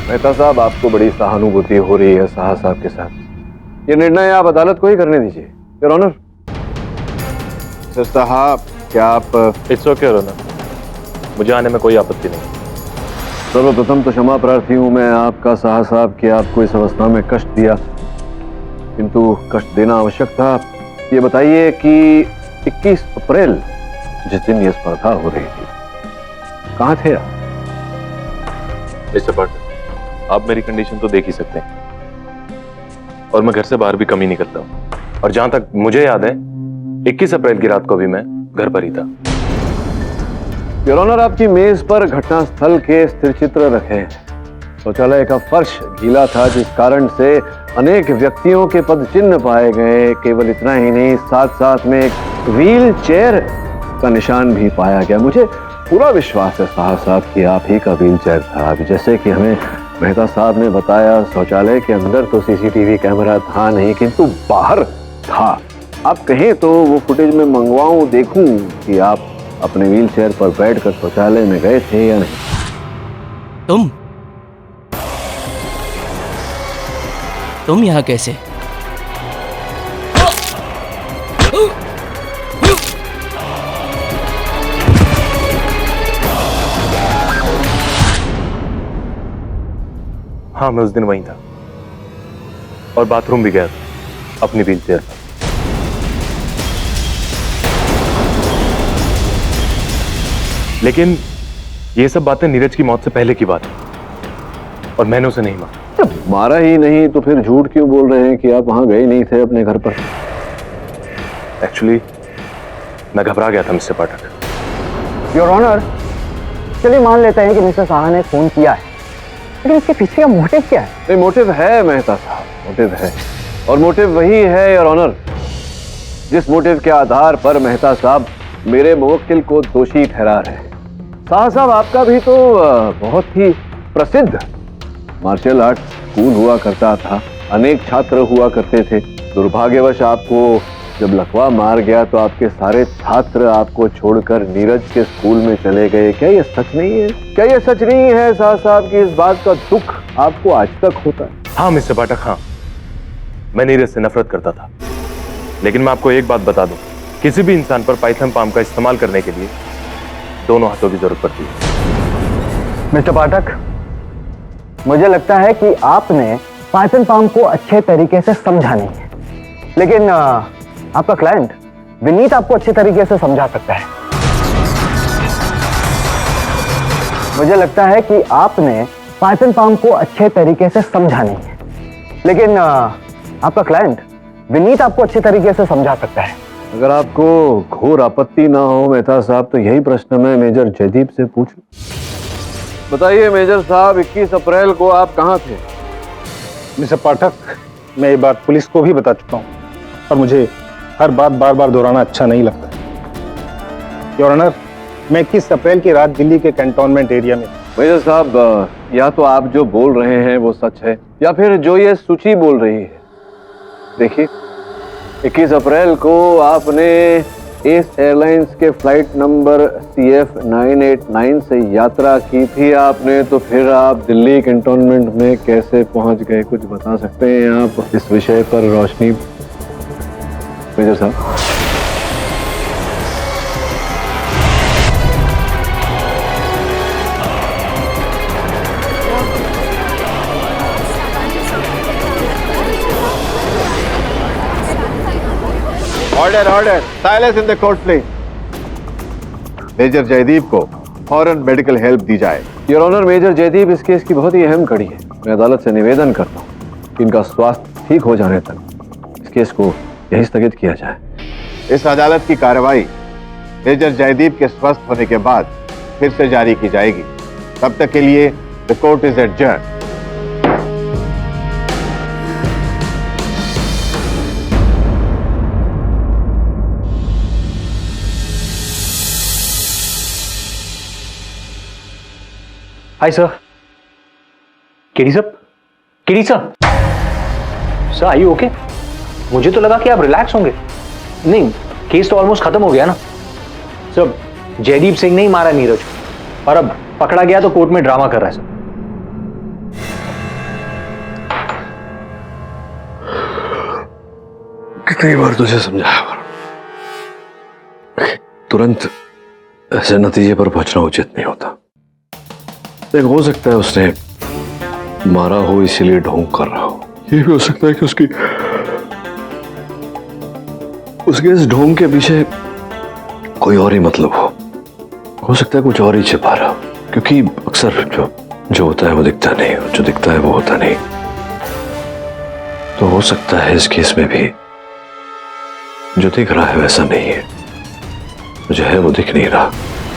C: मेहता साहब, आपको बड़ी सहानुभूति हो रही है साहा साहब के साथ। ये निर्णय आप अदालत को ही करने दीजिए। Your honour.
K: सर साहब, क्या आप
F: इट्स ओके योर ऑनर, मुझे आने में कोई आपत्ति नहीं।
C: सर्वप्रथम तो क्षमा प्रार्थी हूं मैं आपका साहा साहब कि आपको इस अवस्था में कष्ट दिया, किंतु कष्ट देना आवश्यक था। ये बताइए कि 21 अप्रैल जिस दिन ये स्पर्धा हो रही थी, कहाँ थे आप?
F: मिस्टर भट्ट, आप मेरी कंडीशन तो देख ही सकते हैं, और मैं घर से बाहर भी कम ही निकलता हूँ। और जहां तक मुझे याद है, 21 अप्रैल की रात को भी मैं घर पर ही था।
C: योर ऑनर, आपकी मेज पर घटनास्थल के स्थिर चित्र रखे हैं। शौचालय का फर्श गीला था, जिस कारण से अनेक व्यक्तियों के पद चिन्ह पाए गए। केवल इतना ही नहीं, साथ साथ में एक व्हील चेयर का निशान भी पाया गया। मुझे पूरा विश्वास है साहा साहब कि आप ही का व्हील चेयर था। जैसे कि हमें मेहता साहब ने बताया, शौचालय के अंदर तो सीसीटीवी कैमरा था नहीं, किंतु बाहर था। आप कहें तो वो फुटेज में मंगवाऊं, देखूं कि आप अपने व्हील चेयर पर बैठकर शौचालय में गए थे या नहीं।
L: तुम यहाँ कैसे?
F: हाँ, मैं उस दिन वहीं था और बाथरूम भी गया था अपनी व्हील चेयर पर। लेकिन ये सब बातें नीरज की मौत से पहले की बात है और मैंने उसे नहीं मारा।
C: मारा ही नहीं तो फिर झूठ क्यों बोल रहे हैं कि आप वहां गए नहीं थे अपने घर पर?
F: एक्चुअली मैं घबरा गया था मिस्टर पाठक।
A: योर ऑनर, चलिए मान लेते हैं कि मिस्टर साहा ने फोन किया है, लेकिन इसके पीछे का मोटिव क्या है?
C: नहीं, मोटिव है मेहता साहब, मोटिव है, और मोटिव वही है योर ऑनर जिस मोटिव के आधार पर मेहता साहब मेरे मुवक्किल को दोषी ठहरा रहे हैं। साहा साहब, आपका भी तो बहुत ही प्रसिद्ध मार्शल आर्ट स्कूल हुआ करता था, अनेक छात्र हुआ करते थे। दुर्भाग्यवश आपको जब लकवा मार गया तो आपके सारे छात्र आपको छोड़कर नीरज के स्कूल में चले गए। क्या ये सच नहीं है? क्या ये सच नहीं है साहा साहब कि इस बात का दुख आपको आज तक होता है?
F: हाँ मिस्टर पाठक, हाँ, मैं नीरज से नफरत करता था, लेकिन मैं आपको एक बात बता दूं, किसी भी इंसान पर पाइथन पाम का इस्तेमाल करने के लिए दोनों हाथों की जरूरत पड़ती है।
A: मिस्टर पाठक, मुझे लगता है कि आपने पाइथन पाम को अच्छे तरीके से समझा नहीं है, लेकिन आपका क्लाइंट विनीत आपको अच्छे तरीके से समझा सकता है। मुझे लगता है कि आपने पाइथन पाम को अच्छे तरीके से समझा नहीं है, लेकिन आपका क्लाइंट विनीत आपको अच्छे तरीके से समझा सकता है।
C: अगर आपको घोर आपत्ति ना हो मेहता साहब, तो यही प्रश्न मैं मेजर जयदीप से पूछूं। बताइए मेजर साहब, 21 अप्रैल को आप कहाँ थे?
Q: मिस्टर पाठक, मैं ये बात पुलिस को भी बता चुका हूँ और मुझे हर बात बार बार दोहराना अच्छा नहीं लगता। योर ऑनर, मैं 21 अप्रैल की रात दिल्ली के कैंटोनमेंट एरिया में।
C: मेजर साहब, या तो आप जो बोल रहे हैं वो सच है, या फिर जो ये सूची बोल रही है। देखिए, 21 अप्रैल को आपने एस एयरलाइंस के फ्लाइट नंबर CF989 से यात्रा की थी आपने, तो फिर आप दिल्ली कैंटोनमेंट में कैसे पहुंच गए? कुछ बता सकते हैं आप इस विषय पर रोशनी मेजर साहब?
K: Order order, silence in the court please. Major Jaideep को फौरन मेडिकल हेल्प दी जाए।
C: योर ऑनर, मेजर जयदीप इस केस की बहुत ही अहम कड़ी है। मैं अदालत से निवेदन करता हूँ कि इनका स्वास्थ्य ठीक हो जाने तक इस केस को यही स्थगित किया जाए।
K: इस अदालत की कार्रवाई मेजर जयदीप के स्वस्थ होने के बाद फिर से जारी की जाएगी। तब तक के लिए the court is adjourn.
I: Hi sir. KD sir, KD sir, sir I okay? मुझे तो लगा कि आप रिलैक्स होंगे। नहीं, केस तो ऑलमोस्ट खत्म हो गया ना सर। जयदीप सिंह ने ही मारा नीरज और अब पकड़ा गया तो कोर्ट में ड्रामा कर रहा है सर।
C: कितनी बार तुझे समझाया वरुण, तुरंत ऐसे नतीजे पर पहुंचना उचित नहीं होता। देख, हो सकता है उसने मारा हो इसीलिए ढोंग कर रहा हो। ये भी हो सकता है कि उसके इस ढोंग के पीछे कोई और ही मतलब हो सकता है कुछ और ही छिपा रहा हो, क्योंकि अक्सर जो होता है वो दिखता नहीं, जो दिखता है वो होता नहीं। तो हो सकता है इस केस में भी जो दिख रहा है वैसा नहीं है, जो है वो दिख नहीं रहा।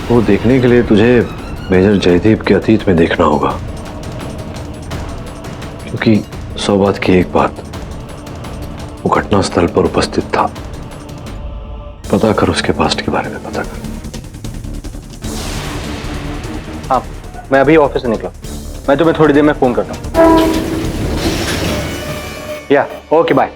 C: वो देखने के लिए तुझे मेजर जयदीप के अतीत में देखना होगा, क्योंकि 100 बात की एक बात, वो घटना स्थल पर उपस्थित था। पता कर उसके पास्ट के बारे में, पता कर।
I: हाँ, मैं अभी ऑफिस से निकला, मैं तुम्हें थोड़ी देर में फोन करता हूँ। या ओके बाय।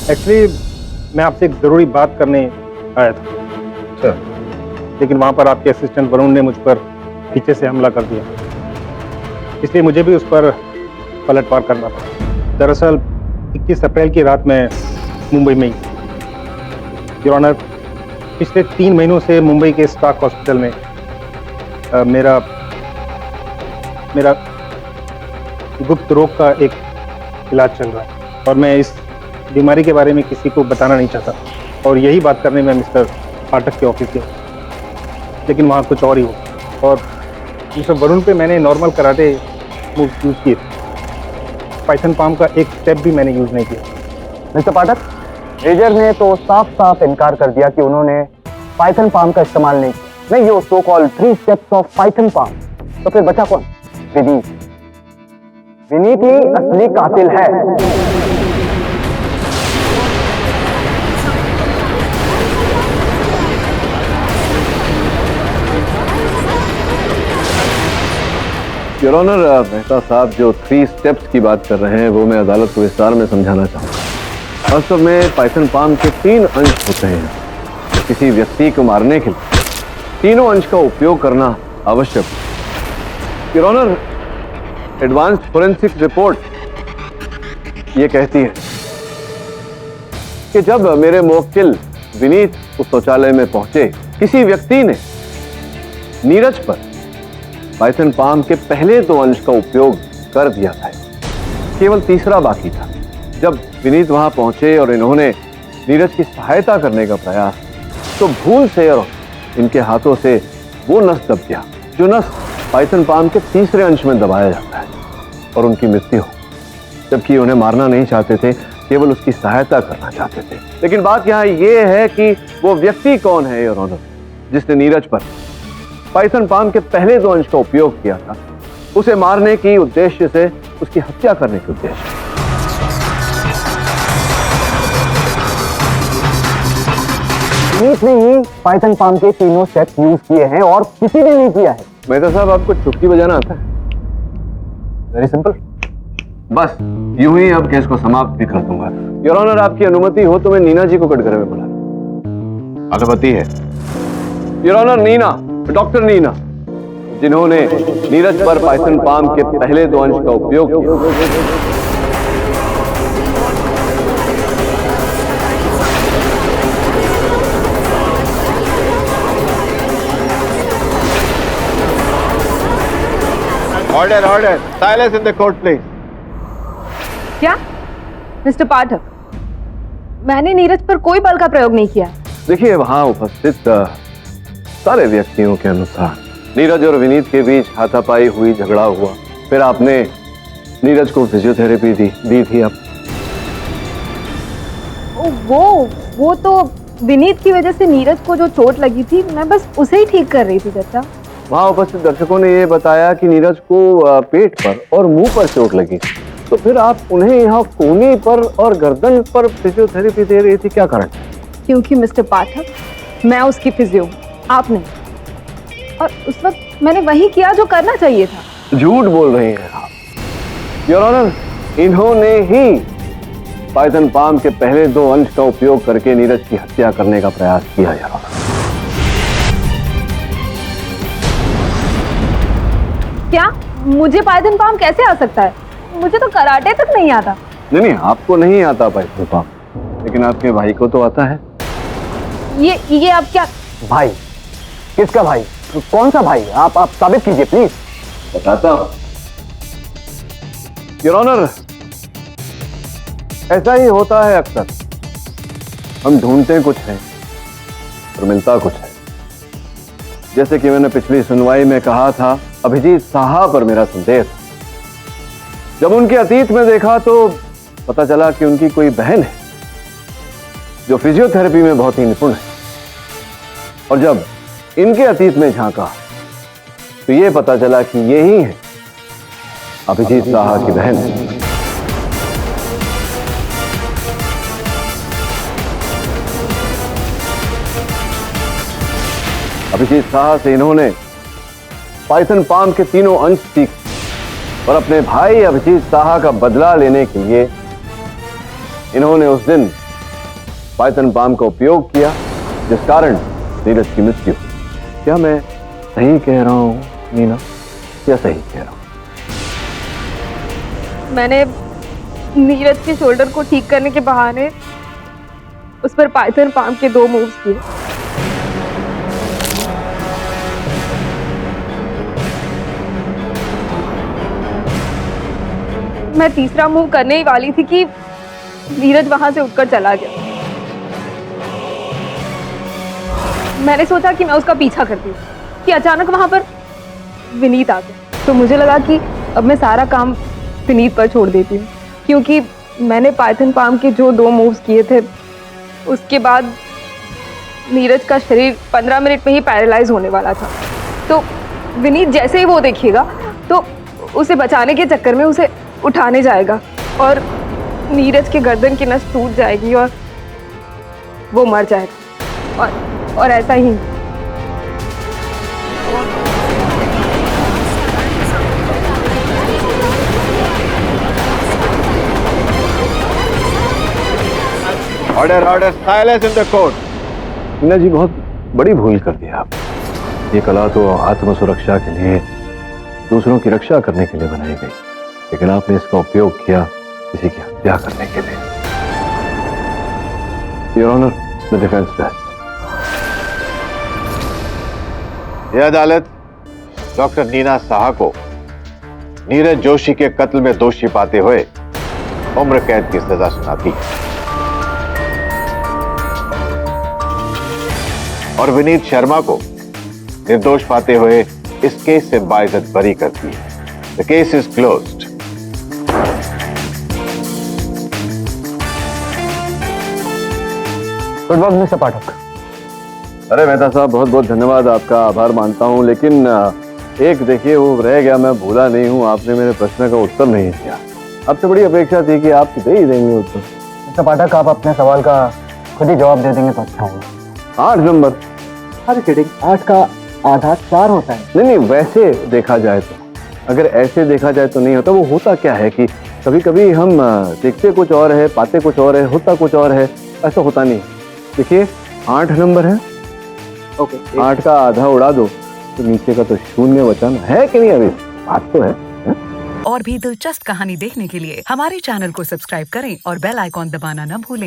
Q: एक्चुअली मैं आपसे एक ज़रूरी बात करने आया था, लेकिन वहाँ पर आपके असिस्टेंट वरुण ने मुझ पर पीछे से हमला कर दिया, इसलिए मुझे भी उस पर पलटवार करना पड़ा। दरअसल 21 अप्रैल की रात मैं मुंबई में ही, योर ऑनर, पिछले 3 महीनों से मुंबई के स्टाक हॉस्पिटल में मेरा गुप्त रोग का एक इलाज चल रहा है और मैं इस बीमारी के बारे में किसी को बताना नहीं चाहता, और यही बात करने में मिस्टर पाठक के ऑफिस गया, लेकिन वहाँ कुछ और ही हो। और मिस्टर वरुण पे मैंने नॉर्मल कराटे मूव यूज़ किए, पाइथन पाम का एक स्टेप भी मैंने यूज़ नहीं किया।
A: मिस्टर पाठक, मेजर ने तो साफ साफ इनकार कर दिया कि उन्होंने पाइथन पाम का इस्तेमाल नहीं किया। नहीं, ये so called 3 steps of Python palm. तो फिर बचा कौन? विनीत। विनीत ही असली कातिल है।
C: योर ऑनर, मेहता साहब जो 3 स्टेप्स की बात कर रहे हैं वो मैं अदालत को विस्तार में समझाना चाहूँगा। वास्तव में पाइथन पाम के 3 अंश होते हैं। किसी व्यक्ति को मारने के लिए तीनों अंश का उपयोग करना आवश्यक है। Your honour, advanced forensic report ये कहती है कि जब मेरे मुवक्किल विनीत उस शौचालय में पहुंचे, किसी व्यक्ति ने नीरज पर पाइथन पाम के पहले 2 अंश का उपयोग कर दिया था, केवल तीसरा बाकी था। जब विनीत वहां पहुंचे और इन्होंने नीरज की सहायता करने का प्रयास, तो भूल से और इनके हाथों से वो नस दब गया जो नस पाइथन पाम के तीसरे अंश में दबाया जाता है, और उनकी मृत्यु हो, जबकि उन्हें मारना नहीं चाहते थे, केवल उसकी सहायता करना चाहते थे। लेकिन बात यहाँ ये है कि वो व्यक्ति कौन है योर ऑनर, जिसने नीरज पर पाइथन पाम के पहले 2 अंश का उपयोग किया था, उसे मारने की उद्देश्य से, उसकी हत्या करने के उद्देश्य से।
A: विनीत ने ही पाइथन पाम के तीनों स्टेप्स यूज किए हैं और किसी ने नहीं किया है।
C: मेहता साहब, आपको चुटकी बजाना आता है?
A: Very simple.
C: बस यूं ही अब केस को समाप्त भी कर दूंगा। योर ऑनर, आपकी अनुमति हो तो मैं नीना जी को कटघरे में बुला लूं।
K: अनुमति है
C: your honour. Neena, doctor Neena, जिन्होंने नीरज पर पाइथन पाम के पहले 2 अंश का उपयोग किया।
K: Order order, silence in the court please.
G: क्या मिस्टर पाठक, मैंने नीरज पर कोई बल का प्रयोग नहीं किया।
C: देखिए, वहां उपस्थित सारे व्यक्तियों के अनुसार नीरज और विनीत के बीच हाथापाई हुई, झगड़ा हुआ, फिर आपने नीरज को फिजियोथेरेपी दी थी आप।
G: वो तो विनीत की वजह से नीरज को जो चोट लगी थी, मैं बस उसे ही ठीक कर रही थी चाचा।
C: वहां उपस्थित दर्शकों ने ये बताया कि नीरज को पेट पर और मुंह पर चोट लगी, तो फिर आप उन्हें यहाँ कोहनी पर और गर्दन पर फिजियोथेरेपी दे रही थी, क्या कारण?
G: क्योंकि मिस्टर पाठक, मैं उसकी फिजियो हूँ, आप नहीं। और उस वक्त मैंने वही किया जो करना चाहिए था।
C: झूठ बोल रही हैं आप। योर ऑनर, इन्होंने ही पाइथन पाम के पहले 2 अंश का उपयोग करके नीरज की हत्या करने का प्रयास किया। योर ऑनर,
G: क्या मुझे पाइथन पाम कैसे आ सकता है? मुझे तो कराटे तक नहीं आता।
C: नहीं, आपको नहीं आता पाइथन पाम, लेकिन आपके भाई को तो आता है।
G: ये आप क्या?
A: भाई? किसका भाई? कौन सा भाई? आप साबित कीजिए प्लीज।
C: बताता हूं। योर ऑनर, ऐसा ही होता है अक्सर, हम ढूंढते कुछ है और मिलता कुछ है। जैसे कि मैंने पिछली सुनवाई में कहा था, अभिजीत साहा पर मेरा संदेह था। जब उनके अतीत में देखा तो पता चला कि उनकी कोई बहन है जो फिजियोथेरेपी में बहुत ही निपुण है, और जब इनके अतीत में झांका तो यह पता चला कि ये ही है अभिजीत साहा की बहन। अभिजीत साहा से इन्होंने पाइथन पाम के 3 अंश सीखे और अपने भाई अभिजीत साहा का बदला लेने के लिए इन्होंने उस दिन पाइथन पाम का उपयोग किया, जिस कारण नीरज की मृत्यु। क्या मैं सही कह रहा हूं नीना, या सही कह रहा हूं?
G: मैंने नीरज के शोल्डर को ठीक करने के बहाने उस पर पाइथन पाम के 2 मूव्स किए। मैं तीसरा मूव करने ही वाली थी कि नीरज वहां से उठकर चला गया। मैंने सोचा कि मैं उसका पीछा करती हूँ कि अचानक वहां पर विनीत आ गया, तो मुझे लगा कि अब मैं सारा काम विनीत पर छोड़ देती हूँ, क्योंकि मैंने पाइथन पाम के जो 2 मूव्स किए थे उसके बाद नीरज का शरीर 15 मिनट में ही पैरालाइज होने वाला था। तो विनीत जैसे ही वो देखिएगा तो उसे बचाने के चक्कर में उसे उठाने जाएगा और नीरज के गर्दन की नस टूट जाएगी और वो मर जाएगा। और ऐसा ही
K: order order, silence in the court.
C: Meena ji, बहुत बड़ी भूल कर दी आप। ये कला तो आत्म सुरक्षा के लिए, दूसरों की रक्षा करने के लिए बनाई गई, लेकिन आपने इसका उपयोग किया किसी की हत्या करने के लिए। Your honour, the defence best.
K: यह अदालत डॉक्टर नीना साहा को नीरज जोशी के कत्ल में दोषी पाते हुए उम्र कैद की सजा सुनाती है और विनीत शर्मा को निर्दोष पाते हुए इस केस से बाइज्जत बरी करती है। The case is closed.
A: Good work mister Pathak.
C: अरे मेहता साहब, बहुत बहुत धन्यवाद, आपका आभार मानता हूं, लेकिन एक देखिए वो रह गया, मैं भूला नहीं हूं, आपने मेरे प्रश्न का उत्तर नहीं दिया। आपसे बड़ी अपेक्षा थी कि आप दे ही देंगे उत्तर।
A: मिस्टर पाठक, आप अपने सवाल का खुद ही जवाब दे देंगे तो अच्छा होगा।
C: 8 नंबर।
A: अरे किडिंग, 8 का आधा 4 होता है।
C: नहीं, वैसे देखा जाए तो, अगर ऐसे देखा जाए तो नहीं होता। वो होता क्या है कि कभी कभी हम देखते कुछ और है, पाते कुछ और है, होता कुछ और है, ऐसा होता नहीं। देखिए 8 नंबर है,
A: ओके,
C: 8 का आधा उड़ा दो तो नीचे का तो 0 बचाना है कि नहीं? अभी बात तो है।
R: और भी दिलचस्प कहानी देखने के लिए हमारे चैनल को सब्सक्राइब करें और बेल आइकॉन दबाना न भूलें।